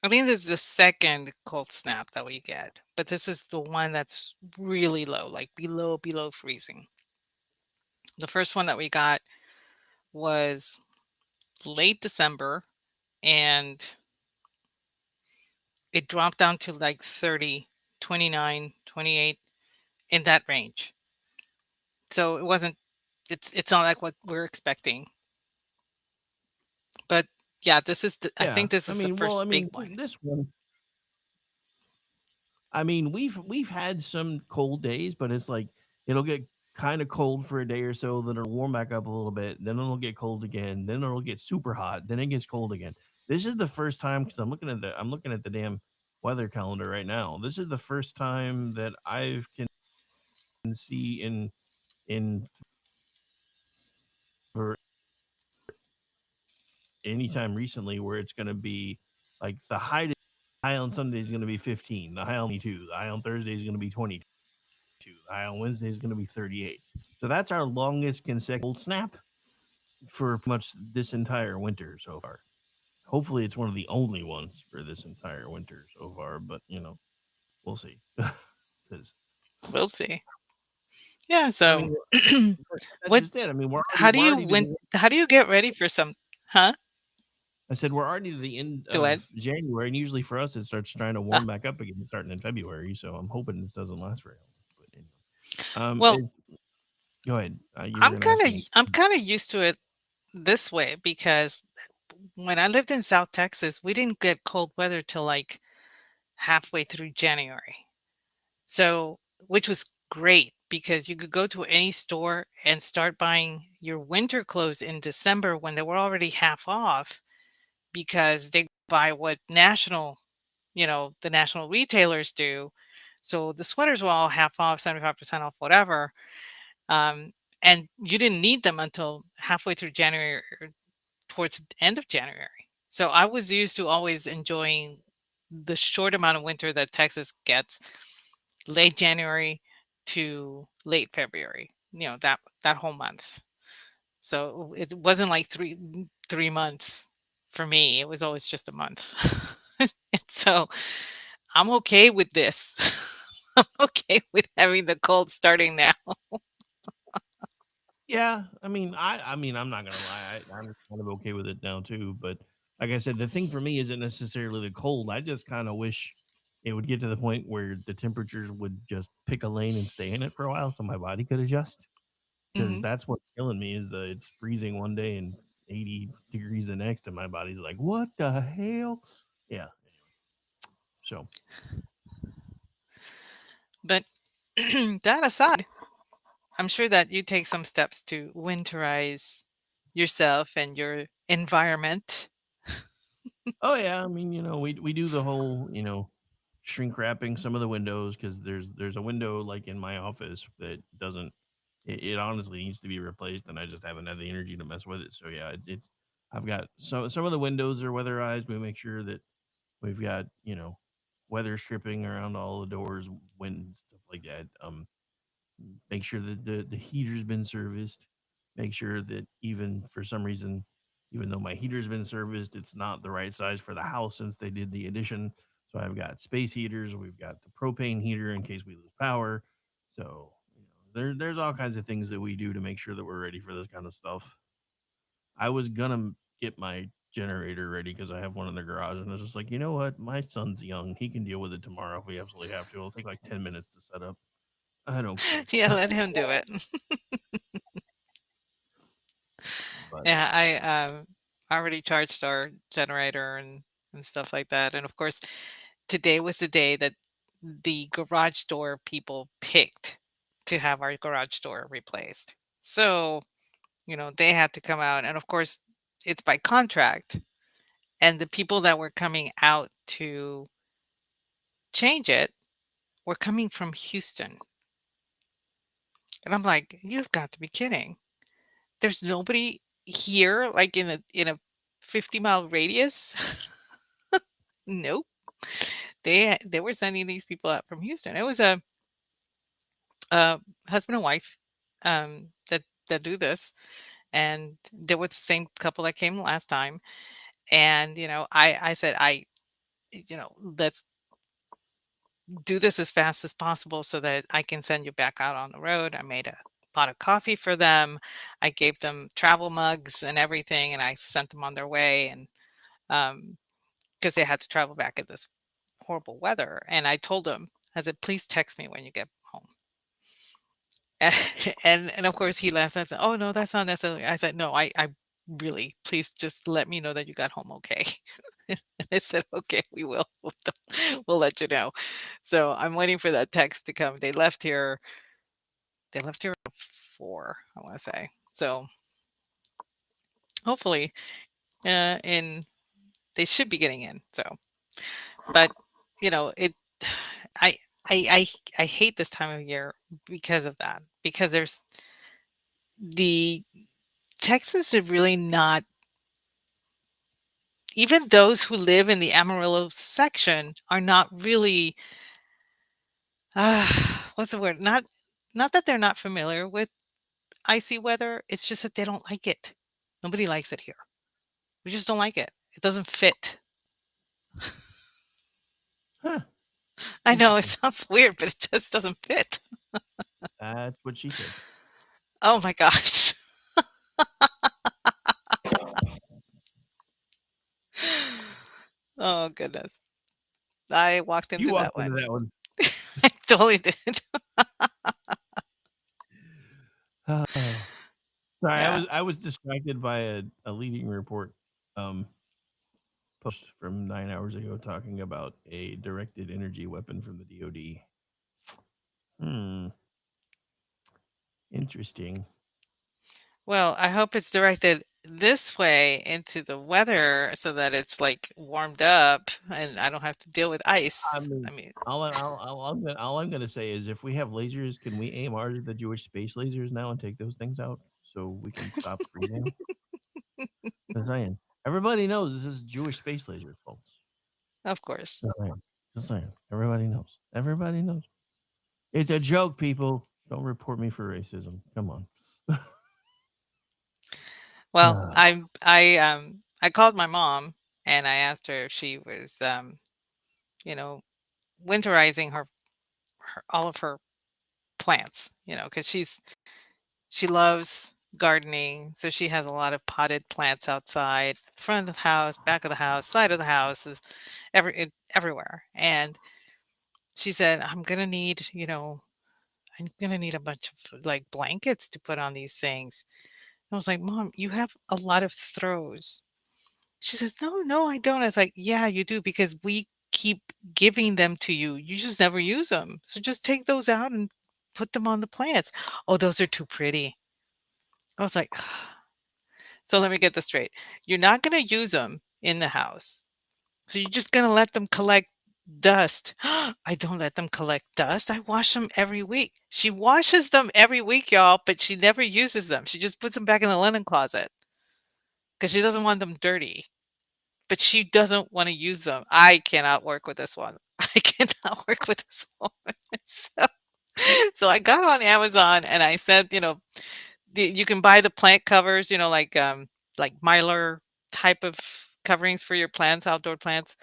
Speaker 8: I think this is the second cold snap that we get, but this is the one that's really low, like below freezing. The first one that we got was late December, and it dropped down to like 30, 29, 28, in that range. So it wasn't it's not like what we're expecting. But yeah, I
Speaker 1: Yeah,
Speaker 8: think this
Speaker 1: I
Speaker 8: is the
Speaker 1: mean, well,
Speaker 8: first
Speaker 1: I
Speaker 8: big
Speaker 1: mean,
Speaker 8: one.
Speaker 1: this one. I mean, we've had some cold days, but it's like it'll get kind of cold for a day or so, then it'll warm back up a little bit, then it'll get cold again, then it'll get super hot, then it gets cold again. This is the first time because I'm looking at the damn weather calendar right now. This is the first time that I can see in for any time recently where it's going to be like high on Sunday is going to be 15, the high on 22, the high on Thursday is going to be 22. On Wednesday is going to be 38. So that's our longest consecutive cold snap for pretty much this entire winter so far. Hopefully, it's one of the only ones for this entire winter so far, but we'll see. Because
Speaker 8: We'll see. Yeah,
Speaker 1: I
Speaker 8: so
Speaker 1: mean, that's
Speaker 8: what
Speaker 1: just it. I mean,
Speaker 8: how do
Speaker 1: we're
Speaker 8: you
Speaker 1: already to
Speaker 8: win
Speaker 1: the
Speaker 8: how do you get ready for some huh?
Speaker 1: I said we're already to the end
Speaker 8: Go ahead.
Speaker 1: of January, and usually for us, it starts trying to
Speaker 8: Uh,
Speaker 1: warm back up again starting in February. So I'm hoping this doesn't last very long. But
Speaker 8: well,
Speaker 1: go ahead. You were going to ask me.
Speaker 8: I'm kind of used to it this way because when I lived in South Texas, we didn't get cold weather till like halfway through January. So, which was great because you could go to any store and start buying your winter clothes in December when they were already half off because they buy what the national retailers do. So the sweaters were all half off, 75% off, whatever. Um, and you didn't need them until halfway through January or towards the end of January. So I was used to always enjoying the short amount of winter that Texas gets, late January to late February, that whole month. So it wasn't like 3 months for me. It was always just a month. And so I'm okay with this. I'm okay with having the cold starting now.
Speaker 1: Yeah, I mean, I'm not gonna lie. I'm kind of okay with it now too. But like I said, the thing for me isn't necessarily the cold. I just kind of wish it would get to the point where the temperatures would just pick a lane and stay in it for a while, so my body could adjust. Because
Speaker 8: Mhm.
Speaker 1: that's what's killing me is it's freezing one day and 80 degrees the next, and my body's like, "What the hell?" Yeah. So
Speaker 8: But that aside, I'm sure that you take some steps to winterize yourself and your environment.
Speaker 1: oh yeah, I mean, we do the whole, shrink wrapping some of the windows because there's a window like in my office that doesn't it honestly needs to be replaced, and I just haven't had the energy to mess with it. So yeah, it's I've got some of the windows are weatherized. We make sure that we've got weather stripping around all the doors, wind stuff like that. Make sure that the heater's been serviced. Make sure that even for some reason, even though my heater's been serviced, it's not the right size for the house since they did the addition. So I've got space heaters. We've got the propane heater in case we lose power. So there's all kinds of things that we do to make sure that we're ready for this kind of stuff. I was gonna get my generator ready because I have one in the garage, and I was just like, you know what? My son's young; he can deal with it tomorrow if we absolutely have to. It'll take like 10 minutes to set up. I don't care.
Speaker 8: Yeah, let him do it.
Speaker 1: But
Speaker 8: Yeah, I already charged our generator and stuff like that. And of course, today was the day that the garage door people picked to have our garage door replaced. So, they had to come out. And of course, it's by contract. And the people that were coming out to change it were coming from Houston. And I'm like, you've got to be kidding. There's nobody here, like in a 50-mile radius. Nope. They were sending these people out from Houston. It was a husband and wife that do this, and they were the same couple that came last time. And I said, let's do this as fast as possible so that I can send you back out on the road. I made a pot of coffee for them. I gave them travel mugs and everything, and I sent them on their way. And because they had to travel back in this horrible weather. And I told them, I said, please text me when you get home. And of course he laughed and said, oh no, that's not necessarily. I said, no, I really, please just let me know that you got home okay. And I said, okay, we will. We'll let you know. So I'm waiting for that text to come. They left here at 4, I want to say. So hopefully in they should be getting in. So but it I I hate this time of year because of that. Because the Texas is really not, even those who live in the Amarillo section are not really, what's the word? Not that they're not familiar with icy weather, it's just that they don't like it. Nobody likes it here. We just don't like it. It doesn't fit.
Speaker 1: Huh.
Speaker 8: I know it
Speaker 1: Interesting.
Speaker 8: sounds weird, but it just doesn't fit.
Speaker 1: That's what she said.
Speaker 8: Oh my gosh. Oh goodness. I walked
Speaker 1: You
Speaker 8: into that
Speaker 1: walked into
Speaker 8: one.
Speaker 1: that one.
Speaker 8: I totally did.
Speaker 1: Sorry,
Speaker 8: Yeah.
Speaker 1: I was distracted by a leading report post from 9 hours ago talking about a directed energy weapon from the DoD. Interesting.
Speaker 8: Well, I hope it's directed this way into the weather so that it's like warmed up and I don't have to deal with ice.
Speaker 1: I mean,
Speaker 8: I mean,
Speaker 1: all I'm gonna say is if we have lasers, can we aim ours at the Jewish space lasers now and take those things out so we can stop freezing? Just saying. Everybody knows this is Jewish space lasers, folks.
Speaker 8: of course.
Speaker 1: Just saying. Just saying. Everybody knows. Everybody knows. It's a joke, people. Don't report me for racism. Come on.
Speaker 8: Well, I called my mom and I asked her if she was you know, winterizing all of her plants, because she loves gardening, so she has a lot of potted plants outside, front of the house, back of the house, side of the house, is everywhere. And she said, I'm gonna need a bunch of like blankets to put on these things. I was like, Mom, you have a lot of throws. She says, no, no, I don't. I was like, yeah, you do, because we keep giving them to you. You just never use them. So just take those out and put them on the plants. Oh, those are too pretty. I was like, so let me get this straight. You're not going to use them in the house. So you're just going to let them collect dust. I don't let them collect dust. I wash them every week. She washes them every week, y'all, but she never uses them. She just puts them back in the linen closet because she doesn't want them dirty. But she doesn't want to use them. I cannot work with this one. I cannot work with this woman. So I got on Amazon and I said, you can buy the plant covers, like Mylar type of coverings for your plants, outdoor plants.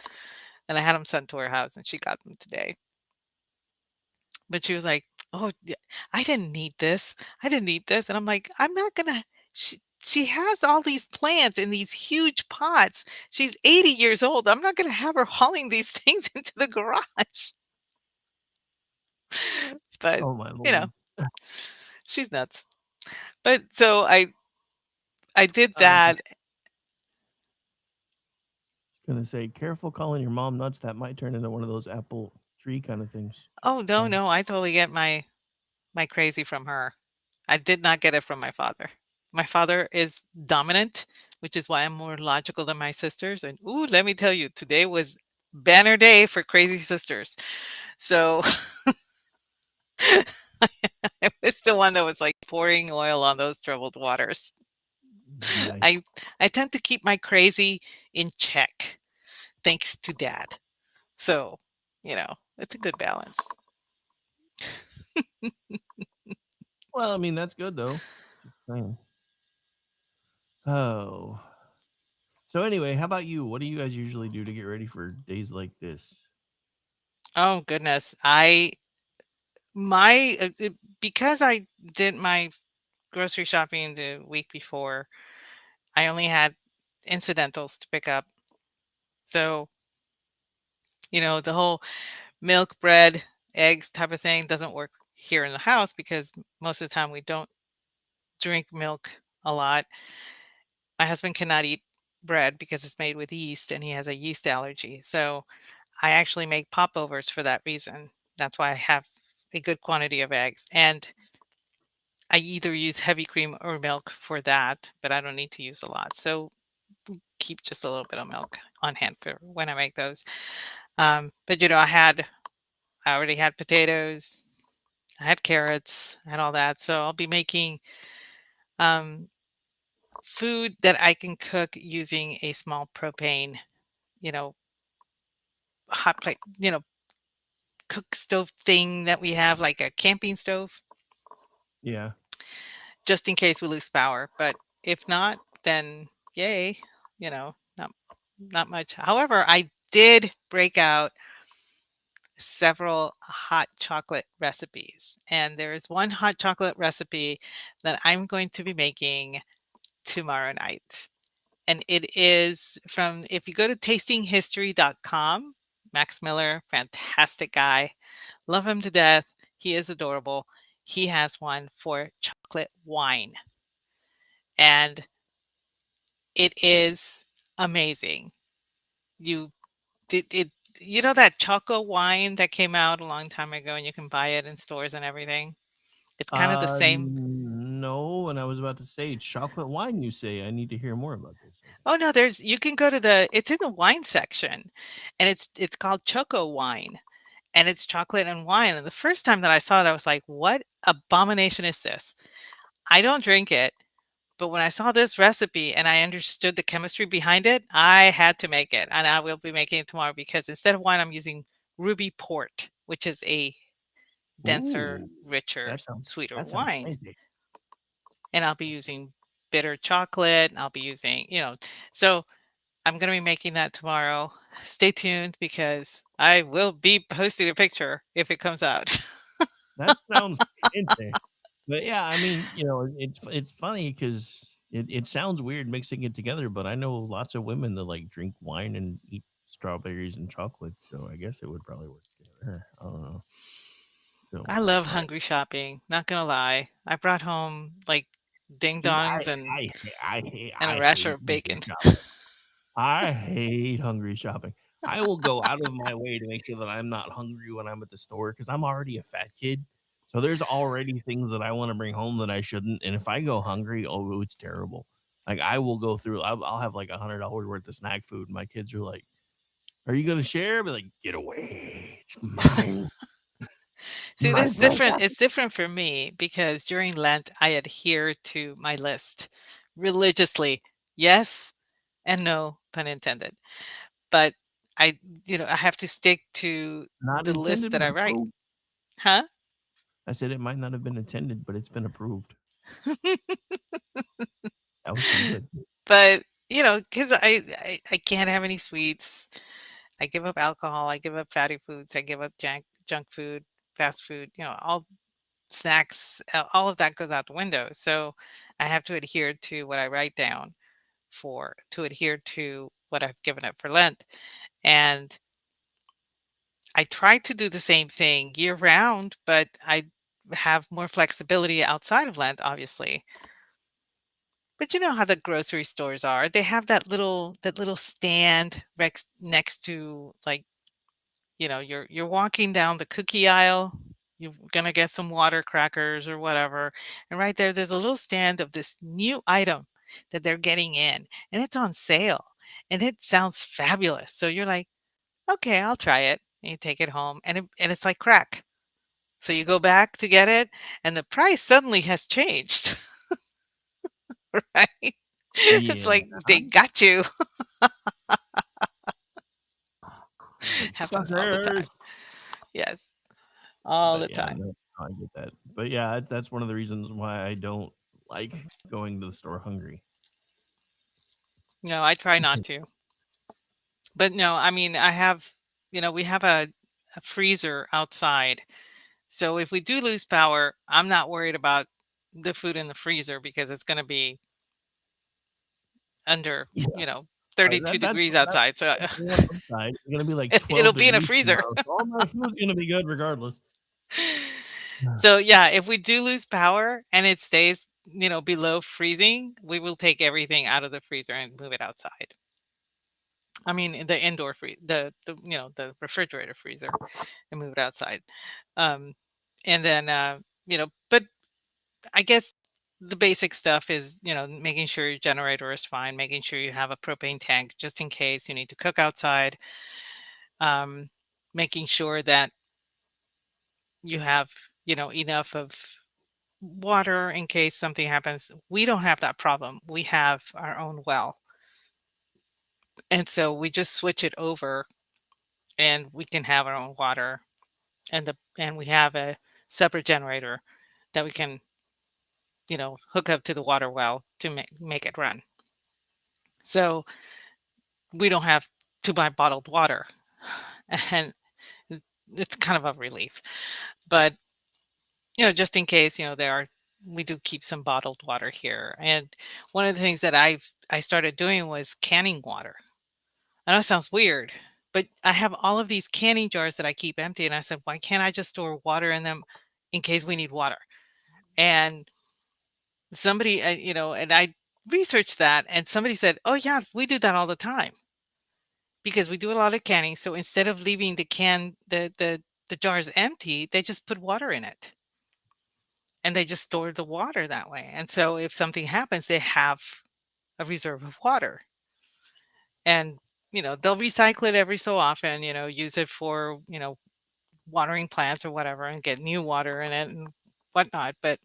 Speaker 8: And I had them sent to her house and she got them today. But she was like, "Oh, I didn't need this. I didn't need this." And I'm like, "I'm not gonna." She has all these plants in these huge pots. She's 80 years old. I'm not gonna have her hauling these things into the garage. But
Speaker 1: Oh my
Speaker 8: you know,
Speaker 1: lord.
Speaker 8: she's nuts. But so I did
Speaker 1: I was
Speaker 8: that.
Speaker 1: gonna say, careful calling your mom nuts. That might turn into one of those apple tree kind of things.
Speaker 8: Oh no, no, I totally get my crazy from her. I did not get it from my father. My father is dominant, which is why I'm more logical than my sisters. And ooh, let me tell you, today was banner day for crazy sisters. So I was the one that was like pouring oil on those troubled waters.
Speaker 1: Nice.
Speaker 8: I tend to keep my crazy in check, thanks to dad. So, it's a good balance.
Speaker 1: Well, I mean, that's good though. Just saying. Oh. So anyway, how about you? What do you guys usually do to get ready for days like this?
Speaker 8: Oh goodness. I my because I did my grocery shopping the week before, I only had incidentals to pick up. So, the whole milk, bread, eggs type of thing doesn't work here in the house because most of the time we don't drink milk a lot. My husband cannot eat bread because it's made with yeast and he has a yeast allergy. So I actually make popovers for that reason. That's why I have a good quantity of eggs. And I either use heavy cream or milk for that, but I don't need to use a lot. So keep just a little bit of milk on hand for when I make those. But I already had potatoes, I had carrots, I had all that. So I'll be making um, food that I can cook using a small propane, you know, hot plate, cook stove thing that we have, like a camping stove,
Speaker 1: Yeah.
Speaker 8: just in case we lose power. But if not, then yay, not much. However, I did break out several hot chocolate recipes, and there is one hot chocolate recipe that I'm going to be making tomorrow night. And it is from, if you go to tastinghistory.com, Max Miller, fantastic guy. Love him to death. He is adorable. He has one for chocolate wine, and it is amazing. You did it. You know that choco wine that came out a long time ago, and you can buy it in stores and everything. It's kind of the same.
Speaker 1: No, and I was about to say chocolate wine. You say I need to hear more about this.
Speaker 8: Oh no, you can go to it's in the wine section, and it's called choco wine, and it's chocolate and wine. And the first time that I saw it, I was like, "What abomination is this?" I don't drink it, but when I saw this recipe and I understood the chemistry behind it, I had to make it, and I will be making it tomorrow because instead of wine, I'm using ruby port, which is a denser,
Speaker 1: Ooh,
Speaker 8: richer,
Speaker 1: that sounds
Speaker 8: sweeter
Speaker 1: that sounds
Speaker 8: wine.
Speaker 1: fancy.
Speaker 8: And I'll be using bitter chocolate. And I'll be using, so I'm going to be making that tomorrow. Stay tuned because I will be posting a picture if it comes out.
Speaker 1: That sounds fancy. But yeah, I mean, it's funny because it sounds weird mixing it together, but I know lots of women that like drink wine and eat strawberries and chocolate, so I guess it would probably work together. I don't know. So,
Speaker 8: I love
Speaker 1: but
Speaker 8: hungry shopping, not gonna lie. I brought home like ding
Speaker 1: see,
Speaker 8: dongs and a
Speaker 1: I
Speaker 8: rasher
Speaker 1: hate
Speaker 8: of
Speaker 1: hungry
Speaker 8: bacon.
Speaker 1: shopping. I hate hungry shopping. I will go out of my way to make sure that I'm not hungry when I'm at the store because I'm already a fat kid. So there's already things that I want to bring home that I shouldn't. And if I go hungry, oh, it's terrible. Like I will go through. I'll have like $100 worth of snack food. And my kids are like, "Are you gonna share?" But like, get away! It's mine.
Speaker 8: See,
Speaker 1: My
Speaker 8: that's different.
Speaker 1: precious.
Speaker 8: It's different for me because during Lent, I adhere to my list religiously. Yes and no, pun intended. But I, I have to stick to
Speaker 1: Not
Speaker 8: the list
Speaker 1: intended,
Speaker 8: that
Speaker 1: but
Speaker 8: I write.
Speaker 1: approved.
Speaker 8: Huh?
Speaker 1: I said it might not have been intended, but it's been approved. That was pretty good.
Speaker 8: But, because I can't have any sweets. I give up alcohol. I give up fatty foods. I give up junk food, fast food, all snacks, all of that goes out the window. So I have to adhere to what I write down to adhere to what I've given up for Lent. And I try to do the same thing year round, but I have more flexibility outside of Lent, obviously. But you know how the grocery stores are. They have that little stand next to, like, you're walking down the cookie aisle. You're gonna get some water crackers or whatever. And right there's a little stand of this new item that they're getting in, and it's on sale. And it sounds fabulous. So you're like, okay, I'll try it. And you take it home and it's like crack. So you go back to get it, and the price suddenly has changed. Right? It's
Speaker 1: Yeah.
Speaker 8: like they got you. Happens all the time.
Speaker 1: Suckers.
Speaker 8: Yes, all
Speaker 1: But
Speaker 8: the
Speaker 1: yeah,
Speaker 8: time.
Speaker 1: no, I get that. But yeah, that's one of the reasons why I don't like going to the store hungry.
Speaker 8: No, I try not to. But no, I mean, I have, we have a freezer outside. So if we do lose power, I'm not worried about the food in the freezer because it's going to be under,
Speaker 1: Yeah,
Speaker 8: 32 degrees outside. So
Speaker 1: that's the one upside. It's gonna be like
Speaker 8: it'll
Speaker 1: 12
Speaker 8: be in a
Speaker 1: degrees
Speaker 8: freezer.
Speaker 1: tomorrow, so all my food's gonna be good regardless.
Speaker 8: So yeah, if we do lose power and it stays, below freezing, we will take everything out of the freezer and move it outside. I mean, the indoor the refrigerator freezer, and move it outside. Um, and then, but I guess the basic stuff is, making sure your generator is fine, making sure you have a propane tank just in case you need to cook outside, um, making sure that you have, enough of water in case something happens. We don't have that problem. We have our own well. And so we just switch it over and we can have our own water, and we have a separate generator that we can, hook up to the water well to make it run. So we don't have to buy bottled water. And it's kind of a relief. But, just in case, we do keep some bottled water here. And one of the things that I started doing was canning water. I know it sounds weird, but I have all of these canning jars that I keep empty. And I said, why can't I just store water in them in case we need water? And somebody, and I researched that, and somebody said, oh, yeah, we do that all the time because we do a lot of canning. So instead of leaving the jars empty, they just put water in it and they just store the water that way. And so if something happens, they have a reserve of water. And, they'll recycle it every so often, use it for, watering plants or whatever and get new water in it and whatnot. But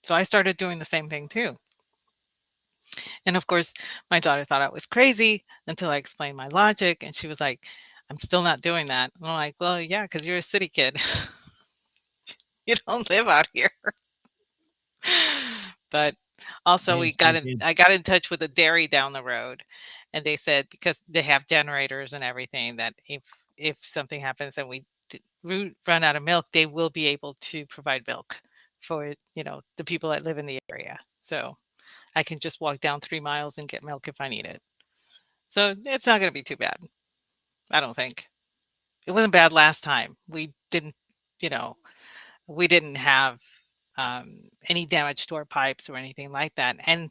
Speaker 8: so I started doing the same thing too. And of course, my daughter thought I was crazy until I explained my logic. And she was like, I'm still not doing that. And I'm like, well, yeah, because you're a city kid. You don't live out here. But also
Speaker 1: Hey, so
Speaker 8: I got in touch with a dairy down the road, and they said because they have generators and everything that if something happens and we run out of milk, they will be able to provide milk for, the people that live in the area. So I can just walk down 3 miles and get milk if I need it. So it's not going to be too bad. I don't think. It wasn't bad last time. You know, we didn't have any damage to our pipes or anything like that. And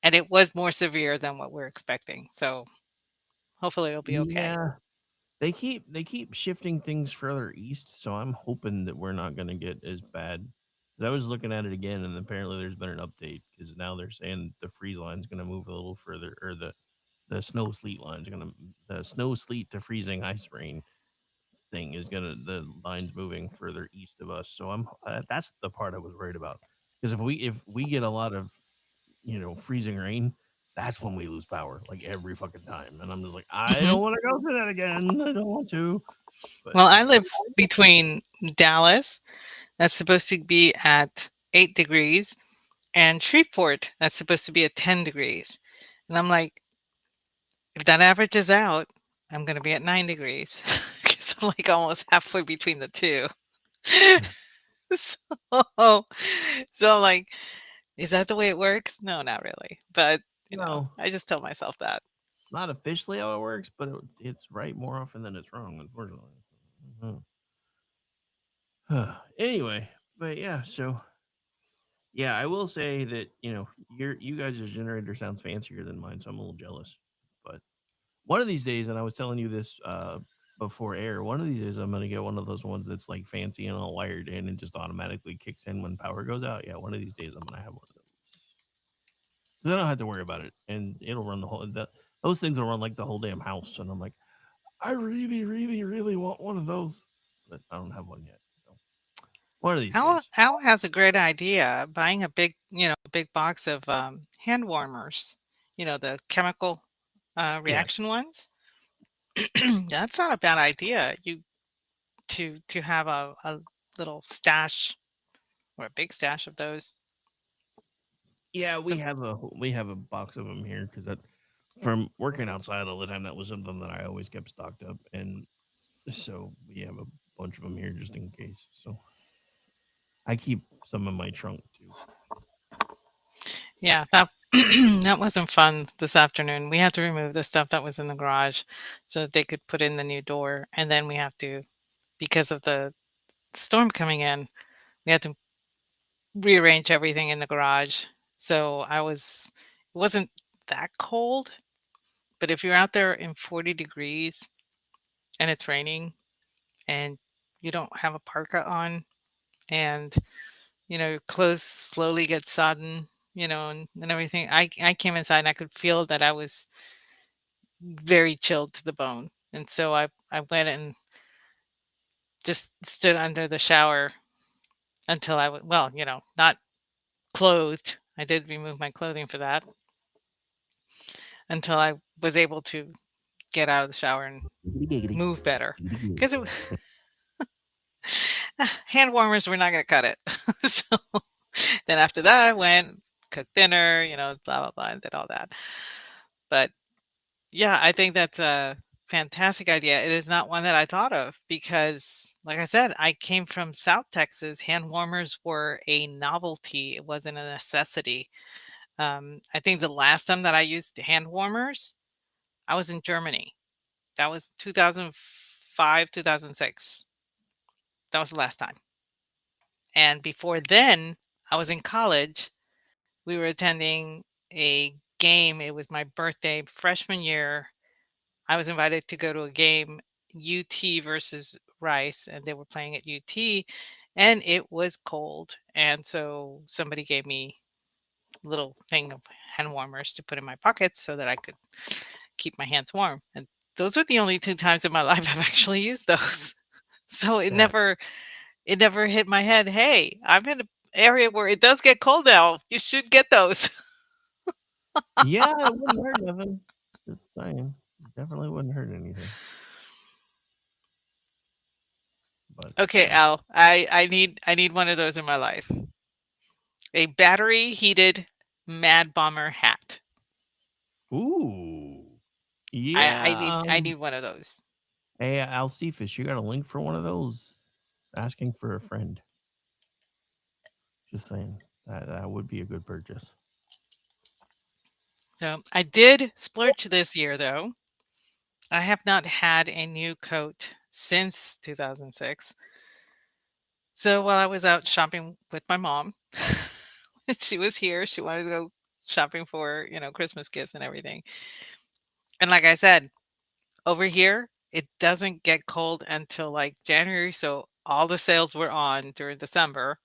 Speaker 8: it was more severe than what we're expecting. So hopefully it'll be okay.
Speaker 1: yeah, they keep shifting things further east, so I'm hoping that we're not gonna get as bad. 'Cause I was looking at it again, and apparently there's been an update because now they're saying the freeze line's gonna move a little further, or the snow sleet line's gonna the snow sleet to freezing ice rain thing is gonna the line's moving further east of us. So that's the part I was worried about because if we get a lot of freezing rain, that's when we lose power, like every fucking time. And I'm just like, I
Speaker 8: Mhm.
Speaker 1: don't want to go through that again. I don't want to. But
Speaker 8: Well, I live between Dallas, that's supposed to be at 8 degrees, and Shreveport, that's supposed to be at 10 degrees. And I'm like, if that averages out, I'm going to be at 9 degrees because I'm like almost halfway between the two. so, so I'm like, is that the way it works? No, not really. But,
Speaker 1: no,
Speaker 8: I just tell myself that.
Speaker 1: not officially how it works, but it's right more often than it's wrong, unfortunately. Anyway, but yeah, so yeah, I will say that you guys' generator sounds fancier than mine, so I'm a little jealous. But one of these days, and I was telling you this before air, one of these days I'm gonna get one of those ones that's like fancy and all wired in and just automatically kicks in when power goes out. Yeah, one of these days I'm gonna have one of those. 'Cause I don't have to worry about it, and it'll run those things will run like the whole damn house. And I'm like, I really, really, really want one of those, but I don't have one yet. So one of these days.
Speaker 8: Al has a great idea, buying a big box of hand warmers, the chemical
Speaker 1: Yeah,
Speaker 8: reaction ones. That's not a bad idea. To have a little stash or a big stash of those.
Speaker 1: yeah,
Speaker 8: So
Speaker 1: we have a box of them here because that from working outside all the time, that was something that I always kept stocked up, and so we have a bunch of them here just in case. So I keep some in my trunk too.
Speaker 8: Yeah, that that wasn't fun this afternoon. We had to remove the stuff that was in the garage so that they could put in the new door, and then we have to, because of the storm coming in, we had to rearrange everything in the garage. So it wasn't that cold, but if you're out there in 40 degrees and it's raining and you don't have a parka on and your clothes slowly get sodden, and everything. I came inside and I could feel that I was very chilled to the bone. And so I went and just stood under the shower until well, not clothed. I did remove my clothing for that until I was able to get out of the shower and move better. Because hand warmers were not going to cut it. So then after that, I went, cooked dinner, blah, blah, blah, and did all that. But yeah, I think that's a fantastic idea. It is not one that I thought of because, like I said, I came from South Texas. Hand warmers were a novelty, it wasn't a necessity. I think the last time that I used hand warmers, I was in Germany. That was 2005, 2006. That was the last time. And before then, I was in college. We were attending a game. It was my birthday, freshman year. I was invited to go to a game, UT versus Rice, and they were playing at UT, and it was cold. And so somebody gave me a little thing of hand warmers to put in my pockets so that I could keep my hands warm. And those are the only 2 times in my life I've actually used those. So it
Speaker 1: Yeah.
Speaker 8: never hit my head, "Hey, I'm in an area where it does get cold now. You should get those."
Speaker 1: Yeah, it wouldn't hurt nothing. Just saying. Definitely wouldn't hurt anything. But
Speaker 8: Okay, Al, I need one of those in my life. A battery heated Mad Bomber hat.
Speaker 1: ooh.
Speaker 8: I
Speaker 1: Yeah.
Speaker 8: I need one of those.
Speaker 1: Hey, Alcephus, you got a link for one of those? Asking for a friend. Just saying. That would be a good purchase.
Speaker 8: So I did splurge this year though. I have not had a new coat since 2006. So while I was out shopping with my mom, she was here. She wanted to go shopping for, Christmas gifts and everything. And like I said, over here, it doesn't get cold until like January. So all the sales were on during December.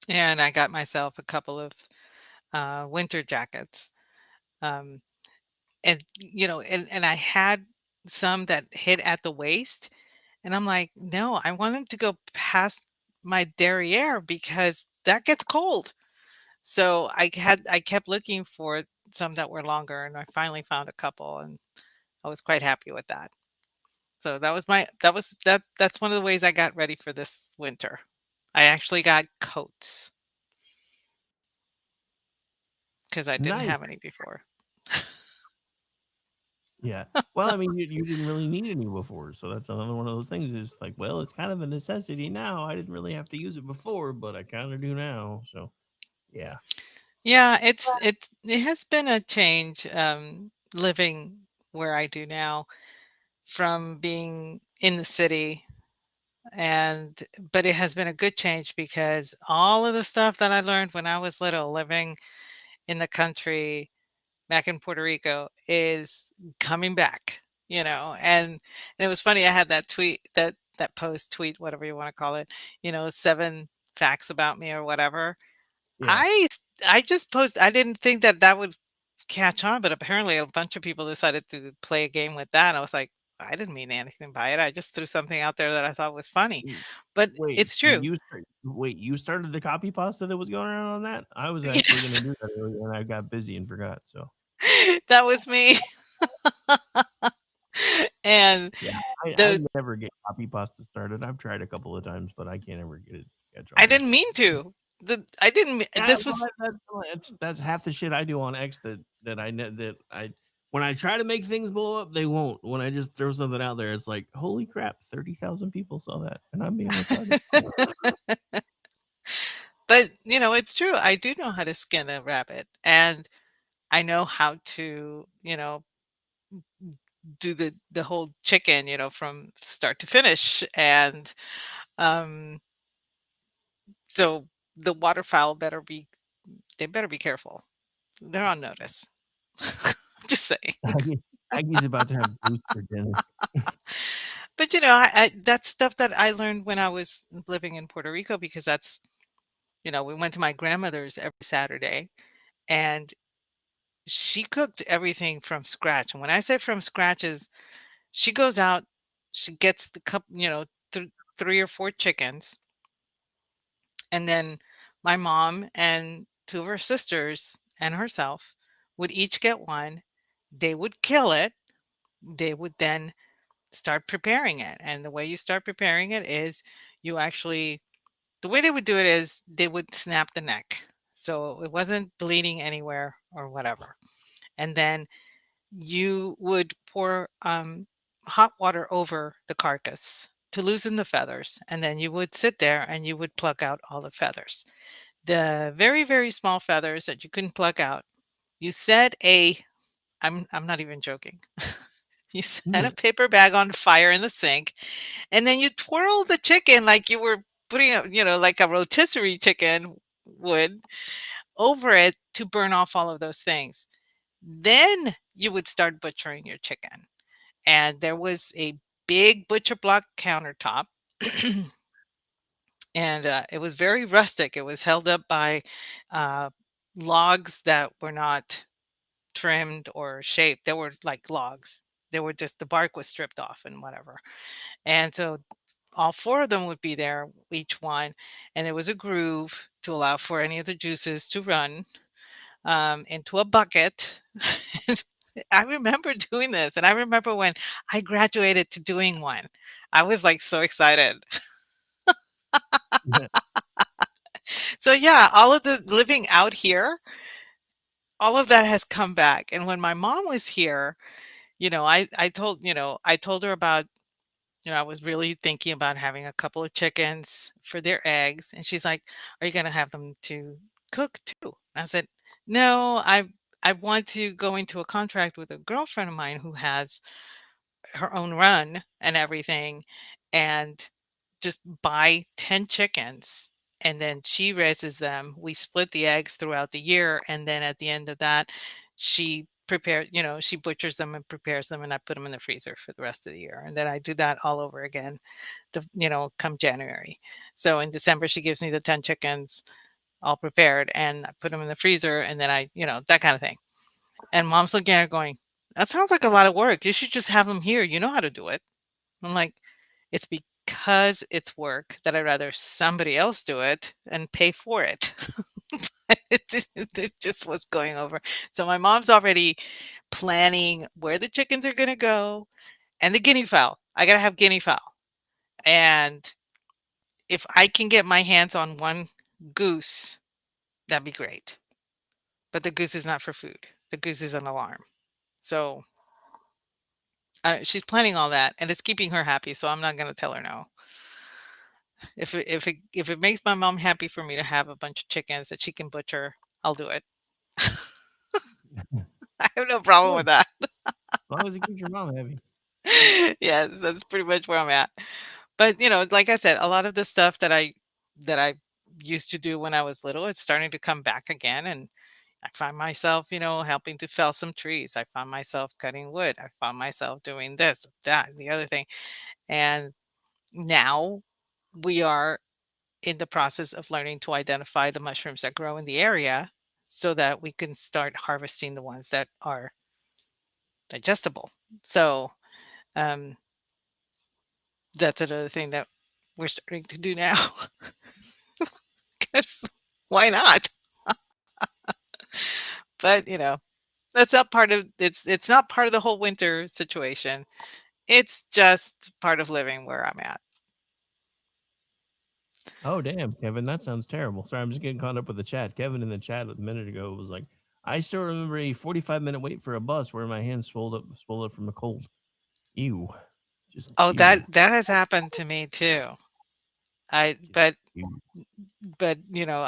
Speaker 8: And I got myself a couple of winter jackets. Um, and I had some that hit at the waist. And I'm like, no, I want them to go past my derriere because that gets cold. So I kept looking for some that were longer and I finally found a couple and I was quite happy with that. So that's one of the ways I got ready for this winter. I actually got coats because I didn't
Speaker 1: Nice.
Speaker 8: have any before.
Speaker 1: Yeah. Well, I mean, you didn't really need any before, so that's another one of those things. Is like, well, it's kind of a necessity now. I didn't really have to use it before, but I kind of do now. So, yeah.
Speaker 8: Yeah, it has been a change living where I do now from being in the city but it has been a good change because all of the stuff that I learned when I was little living in the country back in Puerto Rico is coming back, and it was funny. I had that post tweet, whatever you want to call it, 7 facts about me or whatever.
Speaker 1: Yeah.
Speaker 8: I just posted. I didn't think that that would catch on, but apparently a bunch of people decided to play a game with that. I was like, I didn't mean anything by it. I just threw something out there that I thought was funny,
Speaker 1: Mm,
Speaker 8: but
Speaker 1: Wait,
Speaker 8: it's true.
Speaker 1: you started the copy pasta that was going around on that? I was actually going
Speaker 8: Yes,
Speaker 1: to do that earlier, and I got busy and forgot. So,
Speaker 8: that was me. And
Speaker 1: yeah, I
Speaker 8: the
Speaker 1: never get copy pasta started. I've tried a couple of times, but I can't ever get it to catch
Speaker 8: I
Speaker 1: on.
Speaker 8: didn't mean to. I didn't.
Speaker 1: That
Speaker 8: This
Speaker 1: well,
Speaker 8: was
Speaker 1: that's half the shit I do on X that I when I try to make things blow up, they won't. When I just throw something out there, it's like, holy crap, 30,000 people saw that, and I'm being retarded.
Speaker 8: but it's true. I do know how to skin a rabbit, and I know how to do the whole chicken, from start to finish, and um, so the waterfowl better be careful. They're on notice. I'm just saying.
Speaker 1: Aggie's about to have goose for dinner.
Speaker 8: But that's stuff that I learned when I was living in Puerto Rico, because we went to my grandmother's every Saturday, and she cooked everything from scratch. And when I say from scratch, is she goes out, she gets the cup, three or four chickens, and then my mom and two of her sisters and herself would each get one. They would kill it. They would then start preparing it. And the way you start preparing it is you actually, the way they would do it is they would snap the neck. So it wasn't bleeding anywhere or whatever. And then you would pour hot water over the carcass to loosen the feathers. And then you would sit there and you would pluck out all the feathers. The very, very small feathers that you couldn't pluck out, you set I'm not even joking. You set a paper bag on fire in the sink, and then you twirl the chicken like you were putting like a rotisserie chicken would, over it to burn off all of those things. Then you would start butchering your chicken. And there was a big butcher block countertop. And it was very rustic. It was held up by uh, logs that were not trimmed or shaped. They were like logs. They were just, the bark was stripped off and whatever. And so all four of them would be there, each one. And there was a groove to allow for any of the juices to run into a bucket. I remember doing this. And I remember when I graduated to doing one, I was like so excited. So yeah, all of the living out here, all of that has come back. And when my mom was here, I told her about, I was really thinking about having a couple of chickens for their eggs. And she's like, "Are you going to have them to cook too?" I said, "No, I want to go into a contract with a girlfriend of mine who has her own run and everything, and just buy 10 chickens, and then she raises them. We split the eggs throughout the year, and then at the end of that, she butchers them and prepares them, and I put them in the freezer for the rest of the year. And then I do that all over again, come January. So in December, she gives me the 10 chickens all prepared, and I put them in the freezer, and then that kind of thing. And mom's looking at her going, "That sounds like a lot of work. You should just have them here. You know how to do it." I'm like, "It's because it's work that I'd rather somebody else do it and pay for it." It just was going over. So my mom's already planning where the chickens are going to go, and the guinea fowl. I got to have guinea fowl. And if I can get my hands on one goose, that'd be great. But the goose is not for food. The goose is an alarm. So she's planning all that, and it's keeping her happy. So I'm not going to tell her no. If it makes my mom happy for me to have a bunch of chickens that she can butcher, I'll do it. I have no problem with that.
Speaker 1: As long as it keeps your mom happy.
Speaker 8: Yes, that's pretty much where I'm at. But like I said, a lot of the stuff that I used to do when I was little, it's starting to come back again. And I find myself, helping to fell some trees. I found myself cutting wood. I found myself doing this, that, and the other thing. And now we are in the process of learning to identify the mushrooms that grow in the area so that we can start harvesting the ones that are digestible. So um, that's another thing that we're starting to do now. Because why not? But that's not part of it's not part of the whole winter situation. It's just part of living where I'm at.
Speaker 1: Oh, damn, Kevin, that sounds terrible. Sorry, I'm just getting caught up with the chat. Kevin in the chat a minute ago was like, I still remember a 45-minute wait for a bus where my hands swelled up from a cold. Ew. Just
Speaker 8: Oh,
Speaker 1: ew.
Speaker 8: that has happened to me too. I
Speaker 1: Just
Speaker 8: but
Speaker 1: ew.
Speaker 8: but you know,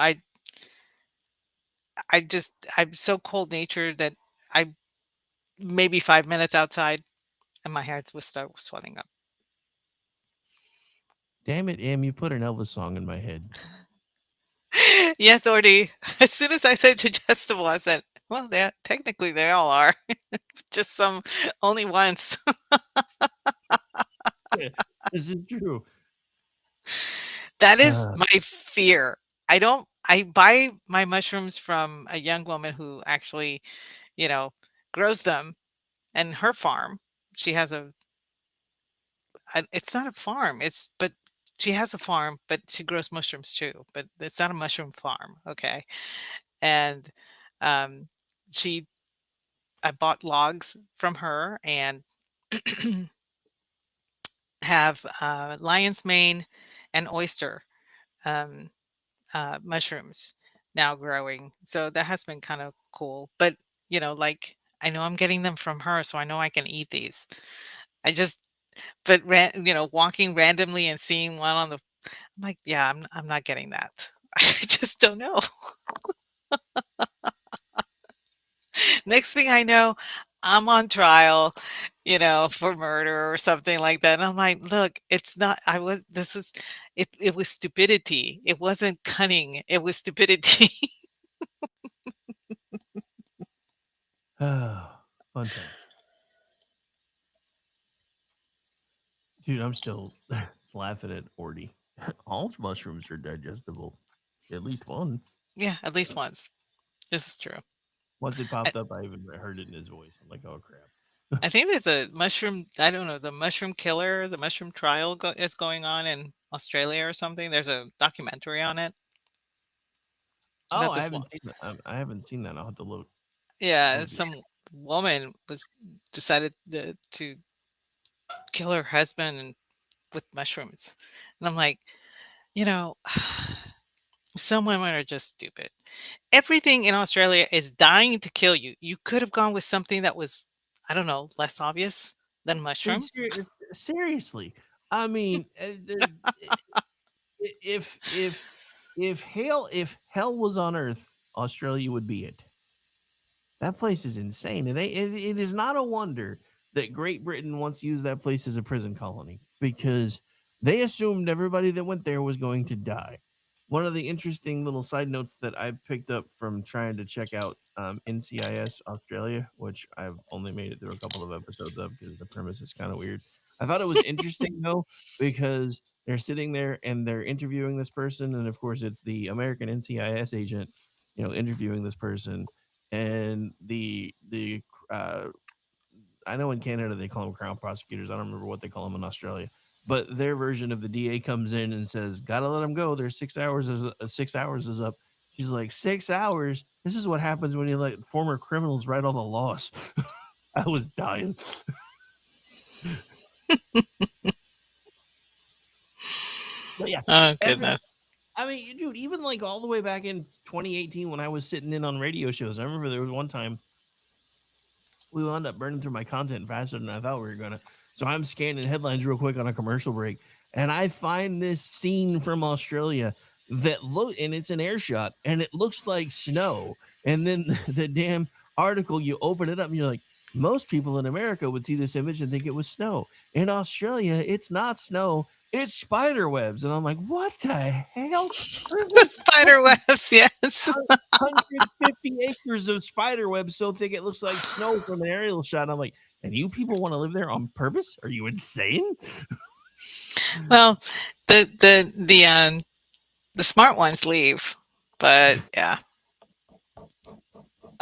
Speaker 8: I'm so cold natured that I maybe 5 minutes outside and my hands would start swelling up.
Speaker 1: Damn it, Em, you put an Elvis song in my head.
Speaker 8: Yes, Ordy. As soon as I said digestible, I said, well, technically they all are. Just some only once.
Speaker 1: This is true.
Speaker 8: That is
Speaker 1: Uh,
Speaker 8: my fear. I buy my mushrooms from a young woman who actually, you know, grows them and her farm. She has it's not a farm. But she has a farm, but she grows mushrooms too, but it's not a mushroom farm, okay? And um she I bought logs from her and have lion's mane and oyster um, mushrooms now growing. So that has been kind of cool. But, like I know I'm getting them from her, so I know I can eat these. I just, but, walking randomly and seeing one I'm like, yeah, I'm not getting that. I just don't know. Next thing I know, I'm on trial, for murder or something like that. And I'm like, look, it's not, it was stupidity. It wasn't cunning. It was stupidity.
Speaker 1: fun time. Dude, I'm still laughing at Ordy. All mushrooms are digestible. At least one.
Speaker 8: Yeah, at least once. This is true.
Speaker 1: Once it
Speaker 8: I,
Speaker 1: popped up, I even heard it in his voice. I'm like, oh crap.
Speaker 8: I think there's a mushroom, I don't know, the mushroom killer, the mushroom trial is going on in Australia or something. There's a documentary on it
Speaker 1: Oh,
Speaker 8: about
Speaker 1: I
Speaker 8: this one.
Speaker 1: haven't seen that. I haven't seen that. I'll have to look.
Speaker 8: Yeah,
Speaker 1: Oh, dear.
Speaker 8: some woman was decided to kill her husband with mushrooms. And I'm like, you know, some women are just stupid. Everything in Australia is dying to kill you. You could have gone with something that was, I don't know, less obvious than
Speaker 1: Dude,
Speaker 8: mushrooms.
Speaker 1: seriously. I mean, if hell was on Earth, Australia would be it. That place is insane. It is not a wonder that Great Britain wants to use that place as a prison colony because they assumed everybody that went there was going to die. One of the interesting little side notes that I picked up from trying to check out NCIS Australia, which I've only made it through a couple of episodes of because the premise is kind of weird. I thought it was interesting though because they're sitting there and they're interviewing this person, and of course it's the American NCIS agent, interviewing this person, and uh, I know in Canada they call them crown prosecutors. I don't remember what they call them in Australia, but their version of the DA comes in and says, "Gotta let them go. There's 6 hours. 6 hours is up." She's like, 6 hours. This is what happens when you let former criminals write all the laws. I was dying. But yeah,
Speaker 8: Oh, goodness.
Speaker 1: I mean, dude, even like all the way back in 2018 when I was sitting in on radio shows, I remember there was one time we wound up burning through my content faster than I thought we were gonna. So I'm scanning headlines real quick on a commercial break, and I find this scene from Australia and it's an air shot, and it looks like snow. And then the damn article, you open it up, and you're like, most people in America would see this image and think it was snow. In Australia, it's not snow. It's spider webs. And I'm like, what the hell?
Speaker 8: The spider webs, yes.
Speaker 1: 150 acres of spider webs so thick it looks like snow from an aerial shot. I'm like, and you people want to live there on purpose? Are you insane?
Speaker 8: Well, the smart ones leave, but yeah.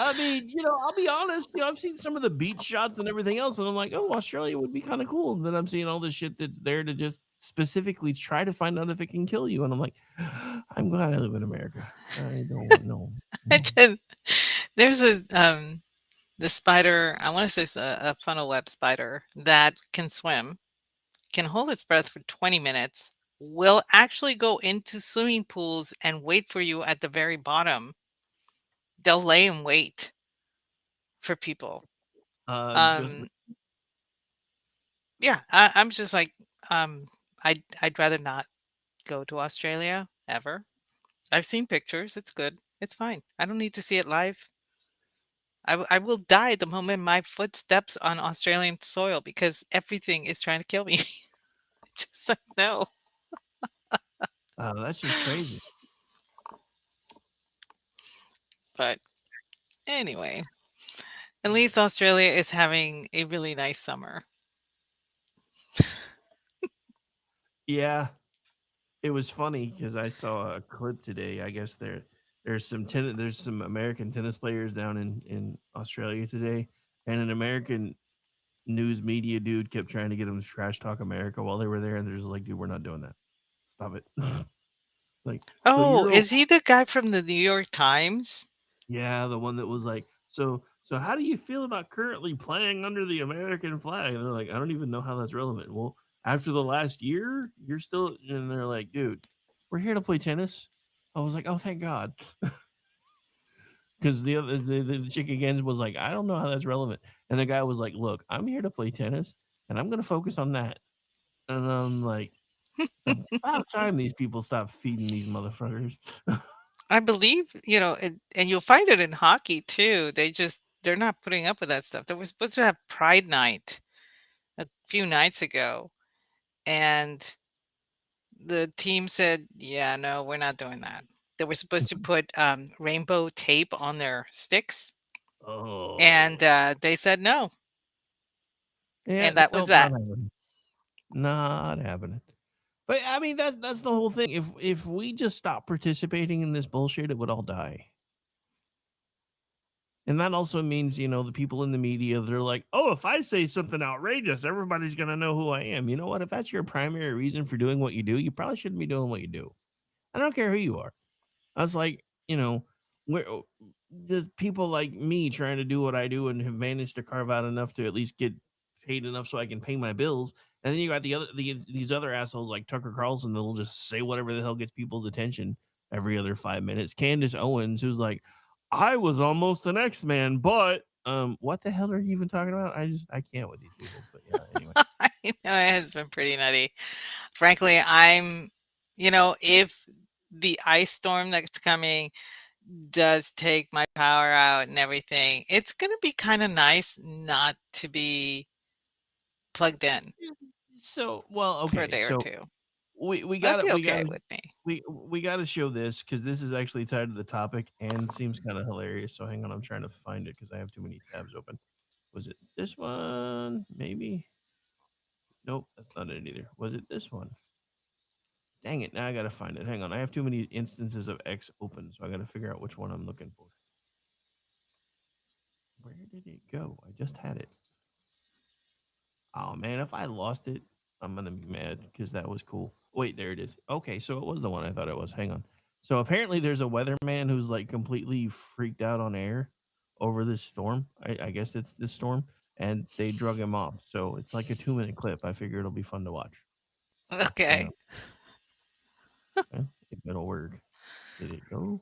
Speaker 1: I mean, I'll be honest. I've seen some of the beach shots and everything else, and I'm like, oh, Australia would be kind of cool. And then I'm seeing all this shit that's there to just specifically try to find out if it can kill you. And I'm like, I'm glad I live in America. I don't know.
Speaker 8: There's the spider, I want to say it's a funnel web spider that can swim, can hold its breath for 20 minutes, will actually go into swimming pools and wait for you at the very bottom. They'll lay in wait for people.
Speaker 1: Just
Speaker 8: Yeah, I'm just like, I'd rather not go to Australia ever. I've seen pictures. It's good. It's fine. I don't need to see it live. I will die the moment my foot steps on Australian soil because everything is trying to kill me. Just like, no.
Speaker 1: that's just crazy.
Speaker 8: But anyway, at least Australia is having a really nice summer.
Speaker 1: Yeah, it was funny because I saw a clip today. I guess there's some American tennis players down in Australia today, and an American news media dude kept trying to get them to trash talk America while they were there, and they're just like, dude, we're not doing that. Stop it. Like, so
Speaker 8: Oh,
Speaker 1: you're
Speaker 8: is he the guy from the New York Times?
Speaker 1: yeah, the one that was like, so how do you feel about currently playing under the American flag? And they're like, I don't even know how that's relevant. Well, after the last year, you're still, and they're like, dude, we're here to play tennis. I was like, oh, thank God. Because the chick again was like, I don't know how that's relevant. And the guy was like, look, I'm here to play tennis and I'm going to focus on that. And I'm like, it's about time these people stop feeding these motherfuckers.
Speaker 8: I believe, and you'll find it in hockey too. They're not putting up with that stuff. They were supposed to have Pride Night a few nights ago, and the team said, yeah, no, we're not doing that. They were supposed to put rainbow tape on their sticks, and they said no.
Speaker 1: Yeah,
Speaker 8: And that was that.
Speaker 1: Not happening. But I mean that's the whole thing. If we just stop participating in this bullshit, it would all die. And that also means, the people in the media, they're like, oh, if I say something outrageous, everybody's going to know who I am. You know what? If that's your primary reason for doing what you do, you probably shouldn't be doing what you do. I don't care who you are. I was like, there's people like me trying to do what I do and have managed to carve out enough to at least get paid enough so I can pay my bills. And then you got these other assholes like Tucker Carlson that'll just say whatever the hell gets people's attention every other 5 minutes. Candace Owens, who's like, I was almost an X-Man, but what the hell are you even talking about? I can't with these people. But yeah, anyway.
Speaker 8: It has been pretty nutty. Frankly, if the ice storm that's coming does take my power out and everything, it's going to be kind of nice not to be plugged in.
Speaker 1: So, well, okay.
Speaker 8: For a day or two.
Speaker 1: We got
Speaker 8: to
Speaker 1: okay
Speaker 8: with me.
Speaker 1: We got to show this because this is actually tied to the topic and seems kind of hilarious. So hang on, I'm trying to find it because I have too many tabs open. Was it this one? Maybe. Nope, that's not it either. Was it this one? Dang it! Now I gotta find it. Hang on, I have too many instances of X open, so I gotta figure out which one I'm looking for. Where did it go? I just had it. Oh man, if I lost it, I'm gonna be mad because that was cool. Wait, there it is. Okay, so it was the one I thought it was. Hang on. So apparently there's a weatherman who's like completely freaked out on air over this storm. I guess it's this storm, and they drug him off. So it's like a 2-minute clip. I figure it'll be fun to watch.
Speaker 8: Okay.
Speaker 1: It'll work. Did it go?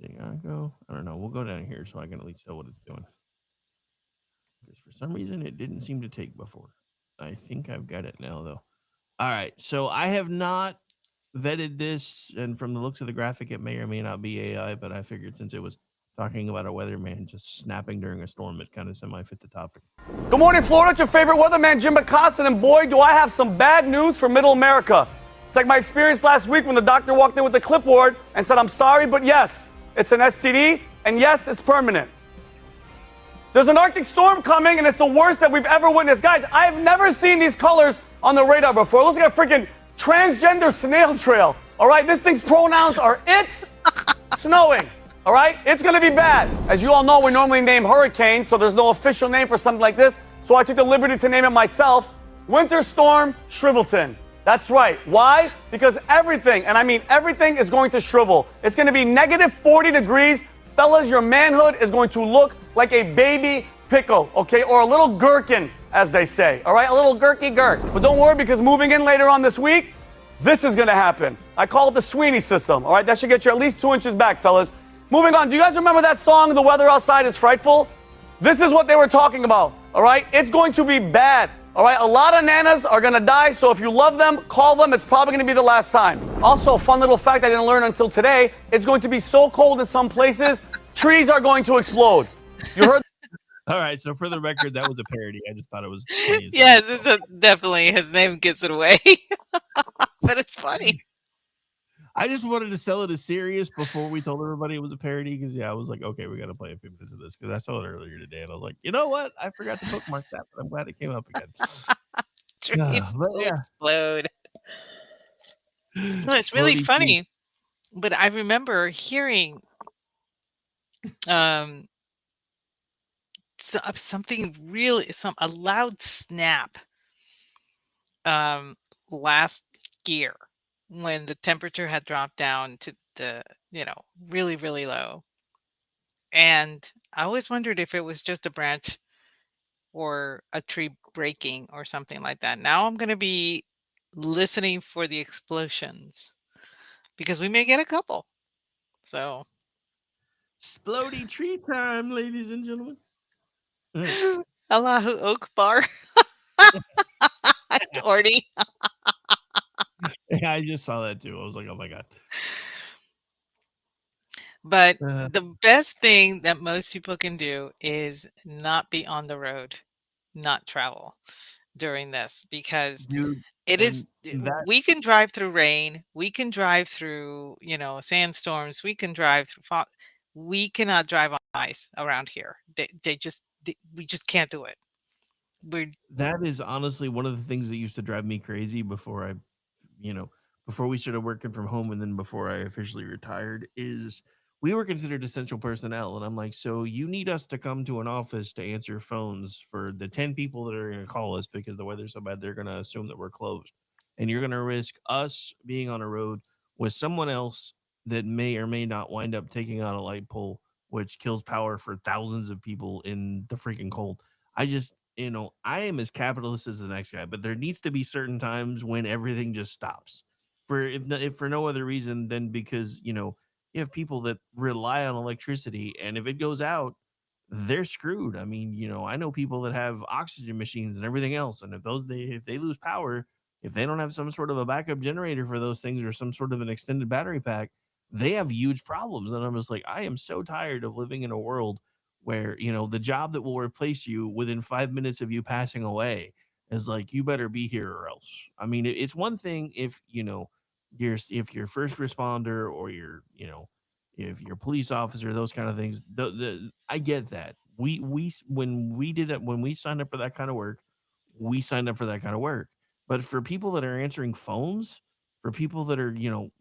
Speaker 1: Did it not go? I don't know. We'll go down here so I can at least tell what it's doing. Because for some reason it didn't seem to take before. I think I've got it now, though. All right. So I have not vetted this, and from the looks of the graphic, it may or may not be AI, but I figured since it was talking about a weatherman just snapping during a storm, it kind of semi-fit the topic.
Speaker 9: Good morning, Florida. It's your favorite weatherman, Jim McCossin, and boy, do I have some bad news for Middle America. It's like my experience last week when the doctor walked in with the clipboard and said, I'm sorry, but yes, it's an STD, and yes, it's permanent. There's an Arctic storm coming, and it's the worst that we've ever witnessed. Guys, I have never seen these colors on the radar before. It looks like a freaking transgender snail trail. All right, this thing's pronouns are it's snowing. All right, it's going to be bad. As you all know, we normally name hurricanes, so there's no official name for something like this. So I took the liberty to name it myself, Winter Storm Shrivelton. That's right. Why? Because everything, and I mean everything, is going to shrivel. It's going to be negative 40 degrees. Fellas, your manhood is going to look like a baby pickle, okay? Or a little gherkin, as they say, all right? A little gurky gurk. But don't worry, because moving in later on this week, this is going to happen. I call it the Sweeney system, all right? That should get you at least 2 inches back, fellas. Moving on, do you guys remember that song, The Weather Outside is Frightful? This is what they were talking about, all right? It's going to be bad, all right? A lot of nanas are going to die, so if you love them, call them. It's probably going to be the last time. Also, fun little fact I didn't learn until today, it's going to be so cold in some places, trees are going to explode. You heard?
Speaker 1: All right, so for the record, that was a parody. I just thought it was funny as
Speaker 8: Yes, definitely his name gives it away. But it's funny.
Speaker 1: I just wanted to sell it as serious before we told everybody it was a parody because, I was like, okay, we got to play a few minutes of this because I saw it earlier today and I was like, you know what? I forgot to bookmark that, but I'm glad it came up again.
Speaker 8: Trees
Speaker 1: But
Speaker 8: will
Speaker 1: yeah.
Speaker 8: explode. No, it's really
Speaker 1: Exploding trees.
Speaker 8: funny. But I remember hearing something really a loud snap last year when the temperature had dropped down to the really, really low. And I always wondered if it was just a branch or a tree breaking or something like that. Now I'm going to be listening for the explosions because we may get a couple. So
Speaker 1: Exploding tree time, ladies and gentlemen.
Speaker 8: Allahu Akbar. Dorty.
Speaker 1: Yeah, I just saw that too. I was like, oh my God.
Speaker 8: But the best thing that most people can do is not be on the road, not travel during this because
Speaker 1: Dude,
Speaker 8: it is
Speaker 1: that
Speaker 8: we can drive through rain, we can drive through, sandstorms, we can drive through fog. We cannot drive on ice around here. We just can't do it.
Speaker 1: that is honestly one of the things that used to drive me crazy before before we started working from home and then before I officially retired is we were considered essential personnel. And I'm like, so you need us to come to an office to answer phones for the 10 people that are going to call us because the weather's so bad, they're going to assume that we're closed. And you're going to risk us being on a road with someone else that may or may not wind up taking out a light pole, which kills power for thousands of people in the freaking cold. I just, I am as capitalist as the next guy, but there needs to be certain times when everything just stops if for no other reason than because you have people that rely on electricity, and if it goes out, they're screwed. I mean, I know people that have oxygen machines and everything else, and if they lose power, if they don't have some sort of a backup generator for those things or some sort of an extended battery pack, they have huge problems. And I'm just like, I am so tired of living in a world where the job that will replace you within 5 minutes of you passing away is like, you better be here or else. I mean, it's one thing if if you're first responder or if you're police officer, those kind of things. I get that. When we did that, when we signed up for that kind of work, we signed up for that kind of work. But for people that are answering phones, for people that are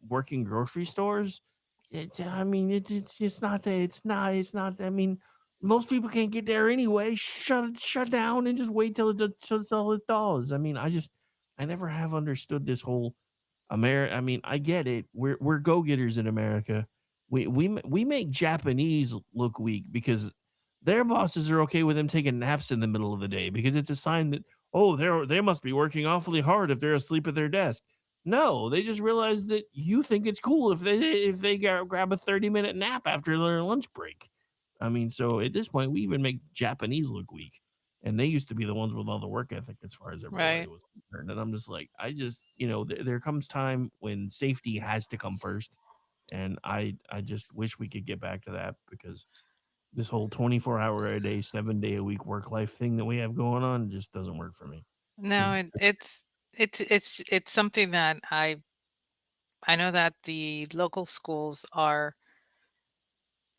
Speaker 1: working grocery stores, I mean, it's not that it's not. I mean, most people can't get there anyway. Shut down and just wait till it thaws. I mean, I never have understood this whole America. I mean, I get it. We're go getters in America. We make Japanese look weak because their bosses are okay with them taking naps in the middle of the day because it's a sign that they must be working awfully hard if they're asleep at their desk. No, they just realize that you think it's cool if they grab a 30-minute nap after their lunch break. I mean, so at this point, we even make Japanese look weak, and they used to be the ones with all the work ethic as far as everybody
Speaker 8: Right.
Speaker 1: was concerned. And I'm just like, there comes time when safety has to come first, and I just wish we could get back to that because this whole 24-hour a day, 7-day a week work life thing that we have going on just doesn't work for me.
Speaker 8: No, it's something that I know that the local schools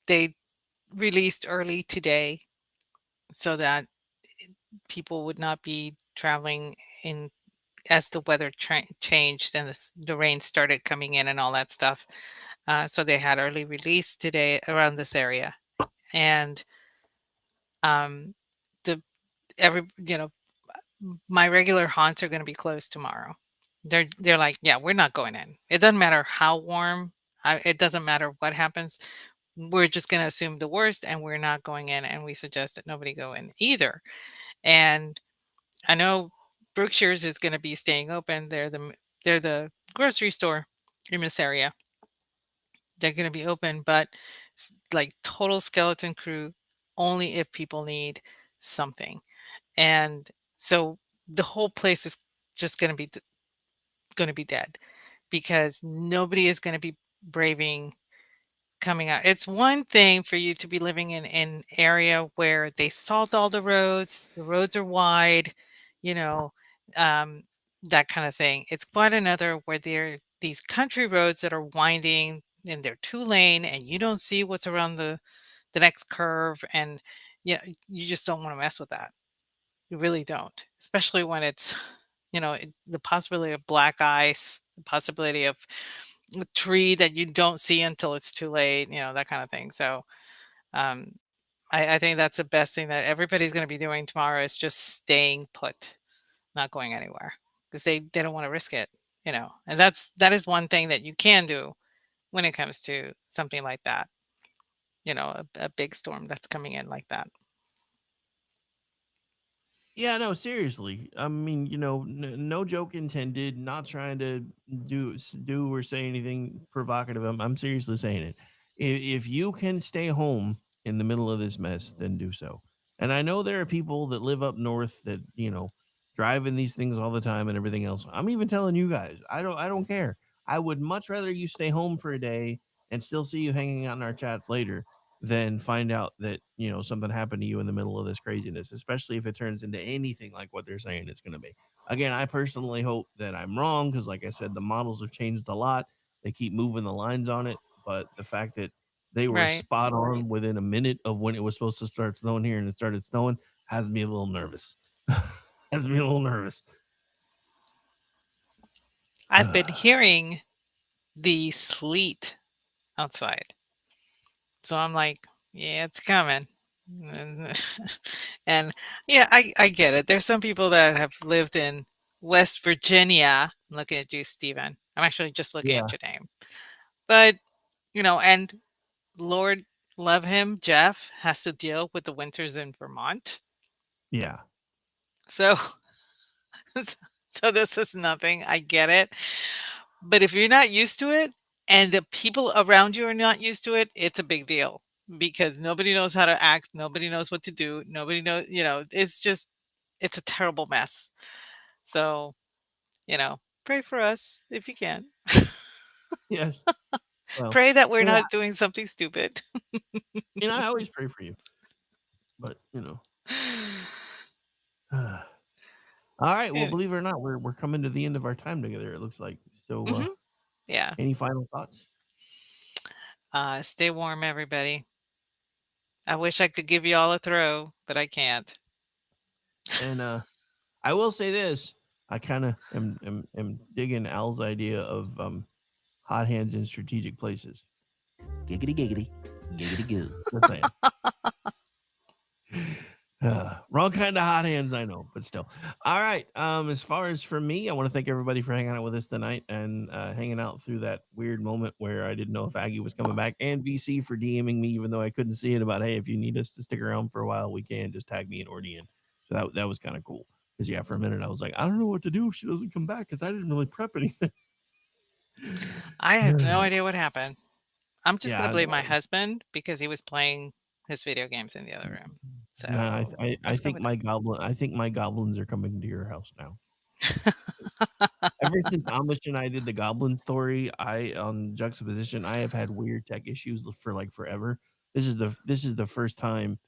Speaker 8: they released early today so that people would not be traveling in as the weather changed and the rain started coming in and all that stuff. So they had early release today around this area, and um, the every my regular haunts are going to be closed tomorrow. They're like, yeah, we're not going in. It doesn't matter how warm. It doesn't matter what happens. We're just going to assume the worst, and we're not going in. And we suggest that nobody go in either. And I know Brookshire's is going to be staying open. They're they're the grocery store in this area. They're going to be open, but like total skeleton crew only if people need something. And so the whole place is just going to be dead because nobody is going to be braving coming out. It's one thing for you to be living in an area where they salt all the roads are wide, you know, um, that kind of thing. It's quite another where there are these country roads that are winding and they're two lane and you don't see what's around the next curve and yeah, you just don't want to mess with that. You really don't, especially when it's, the possibility of black ice, the possibility of a tree that you don't see until it's too late, that kind of thing. So, um, I think that's the best thing that everybody's going to be doing tomorrow is just staying put, not going anywhere because they don't want to risk it, and that is one thing that you can do when it comes to something like that, a big storm that's coming in like that.
Speaker 1: Yeah, no, seriously. I mean, no joke intended. Not trying to do or say anything provocative. I'm seriously saying it. If you can stay home in the middle of this mess, then do so. And I know there are people that live up north that drive in these things all the time and everything else. I'm even telling you guys, I don't care. I would much rather you stay home for a day and still see you hanging out in our chats later than find out that something happened to you in the middle of this craziness, especially if it turns into anything like what they're saying it's going to be. Again, I personally hope that I'm wrong because, like I said, the models have changed a lot. They keep moving the lines on it, but the fact that they were
Speaker 8: Right.
Speaker 1: spot on within a minute of when it was supposed to start snowing here and it started snowing has me a little nervous. Has me a little nervous.
Speaker 8: I've been hearing the sleet outside. So I'm like, yeah, it's coming. And, and yeah, I get it. There's some people that have lived in West Virginia. I'm looking at you, Stephen. I'm actually just looking
Speaker 1: Yeah,
Speaker 8: at your name. But, and Lord love him, Jeff has to deal with the winters in Vermont.
Speaker 1: yeah.
Speaker 8: So so this is nothing. I get it. But if you're not used to it and the people around you are not used to it, it's a big deal because nobody knows how to act. Nobody knows what to do. Nobody knows, it's a terrible mess. So, pray for us if you can.
Speaker 1: Yes. Well,
Speaker 8: Pray that we're
Speaker 1: yeah,
Speaker 8: not doing something stupid.
Speaker 1: I always pray for you, but all right. Well,
Speaker 8: Yeah.
Speaker 1: believe it or not, we're coming to the end of our time together. It looks like. So,
Speaker 8: Mhm. Yeah.
Speaker 1: any final thoughts?
Speaker 8: Stay warm, everybody. I wish I could give you all a throw, but I can't.
Speaker 1: And I will say this: I kind of am digging Al's idea of hot hands in strategic places. Giggity giggity, giggity goo. Just saying. Wrong kind of hot hands, I know, but still. All right. As far as for me, I want to thank everybody for hanging out with us tonight and hanging out through that weird moment where I didn't know if Aggie was coming back, and VC for DMing me, even though I couldn't see it. About hey, if you need us to stick around for a while, we can just tag me in Ordian. So that was kind of cool because yeah, for a minute I was like, I don't know what to do if she doesn't come back because I didn't really prep anything.
Speaker 8: I have no idea what happened. I'm just
Speaker 1: Yeah,
Speaker 8: gonna blame my husband because he was playing his video games in the other room. So
Speaker 1: no, I
Speaker 8: let's go
Speaker 1: think
Speaker 8: with
Speaker 1: my goblin. I think my goblins are coming to your house now. Ever since Amish and I did the goblin story, I on juxtaposition, I have had weird tech issues for like forever. This is the first time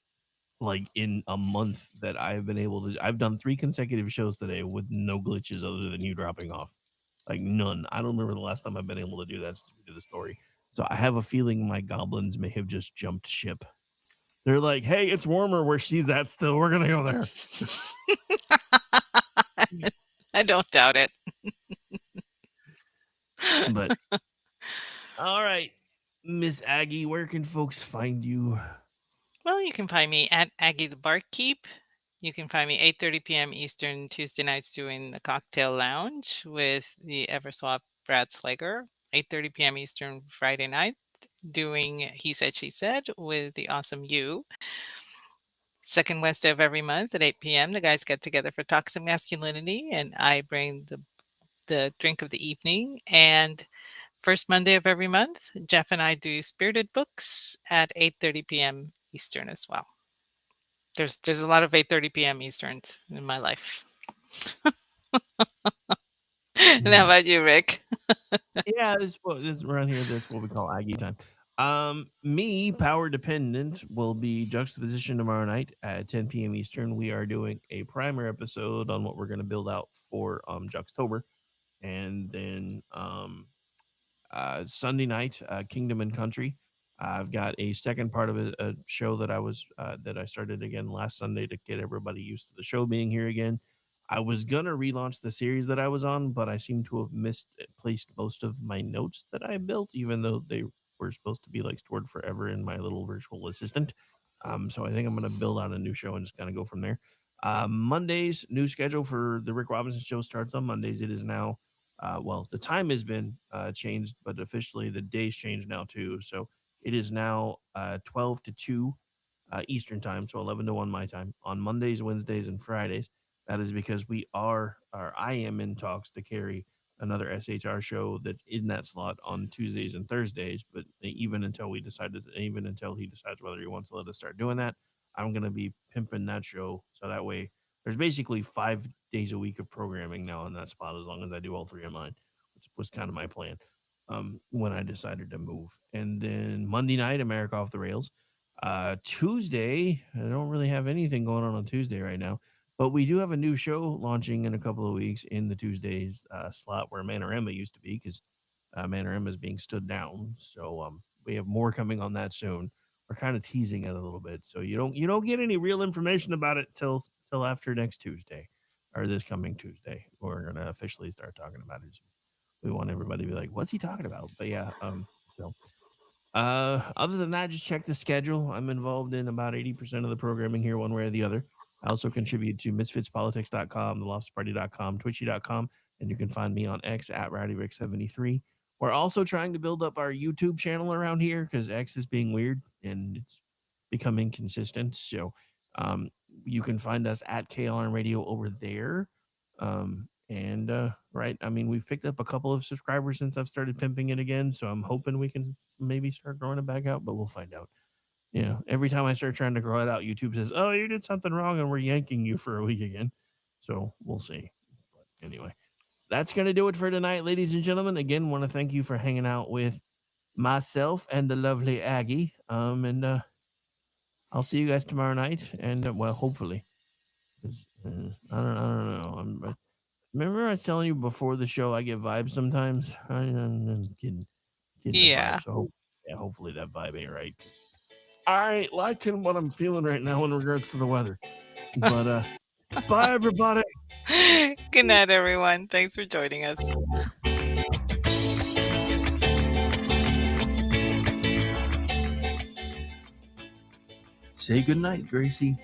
Speaker 1: like in a month that I've been able to. I've done 3 consecutive shows today with no glitches other than you dropping off, like none. I don't remember the last time I've been able to do that since we did the story. So I have a feeling my goblins may have just jumped ship. They're like, hey, it's warmer where she's at still. We're gonna go there.
Speaker 8: I don't doubt it.
Speaker 1: But all right, Miss Aggie, where can folks find you?
Speaker 8: Well, you can find me at Aggie the Barkeep. You can find me 8:30 p.m. Eastern Tuesday nights doing the Cocktail Lounge with the Everswap Brad Slager. 8:30 p.m. Eastern Friday night doing He Said She Said with the awesome you. Second Wednesday of every month at 8 p.m. The guys get together for Toxic Masculinity, and I bring the the drink of the evening. And first Monday of every month, Jeff and I do Spirited Books at 8:30 p.m. Eastern as well. There's a lot of 8:30 p.m. Easterns in my life. And how about you, Rick?
Speaker 1: Yeah, this around here. That's what we call Aggie time. Me, Power Dependent, will be Juxtaposition tomorrow night at 10 p.m. Eastern. We are doing a primer episode on what we're going to build out for Juxtober, and then Sunday night, Kingdom and Country. I've got a second part of a show that I started again last Sunday to get everybody used to the show being here again. I was gonna relaunch the series that I was on, but I seem to have misplaced most of my notes that I built, even though they were supposed to be like stored forever in my little virtual assistant. So I think I'm gonna build out a new show and just kind of go from there. Monday's new schedule for the Rick Robinson show starts on Mondays. It is now the time has been changed, but officially the day's changed now too. So it is now 12 to 2 Eastern time, so 11 to 1 my time on Mondays, Wednesdays, and Fridays. That is because I am in talks to carry another SHR show that's in that slot on Tuesdays and Thursdays. But even until he decides whether he wants to let us start doing that, I'm going to be pimping that show. So that way there's basically 5 days a week of programming now in that spot, as long as I do all 3 of mine, which was kind of my plan when I decided to move. And then Monday night, America Off the Rails. Tuesday, I don't really have anything going on Tuesday right now, but we do have a new show launching in a couple of weeks in the Tuesdays slot where Manorama used to be, because Manorama is being stood down. So we have more coming on that soon. We're kind of teasing it a little bit, so you don't get any real information about it till after next Tuesday, or this coming Tuesday. We're gonna officially start talking about it. We want everybody to be like, "What's he talking about?" But yeah, other than that, just check the schedule. I'm involved in about 80% of the programming here, one way or the other. I also contribute to misfitspolitics.com, theloftsparty.com, twitchy.com, and you can find me on X at RowdyRick73. We're also trying to build up our YouTube channel around here because X is being weird and it's become inconsistent. So you can find us at KLRN Radio over there. Right, I mean, we've picked up a couple of subscribers since I've started pimping it again, so I'm hoping we can maybe start growing it back out, but we'll find out. Every time I start trying to grow it out, YouTube says, "Oh, you did something wrong and we're yanking you for a week again." So we'll see. But anyway, that's going to do it for tonight, ladies and gentlemen. Again, want to thank you for hanging out with myself and the lovely Aggie. And I'll see you guys tomorrow night, and hopefully. I don't know. Remember I was telling you before the show I get vibes sometimes? I'm kidding.
Speaker 8: Yeah.
Speaker 1: So hopefully that vibe ain't right. I ain't liking what I'm feeling right now in regards to the weather. But bye, everybody.
Speaker 8: Good night, everyone. Thanks for joining us.
Speaker 1: Say good night, Gracie.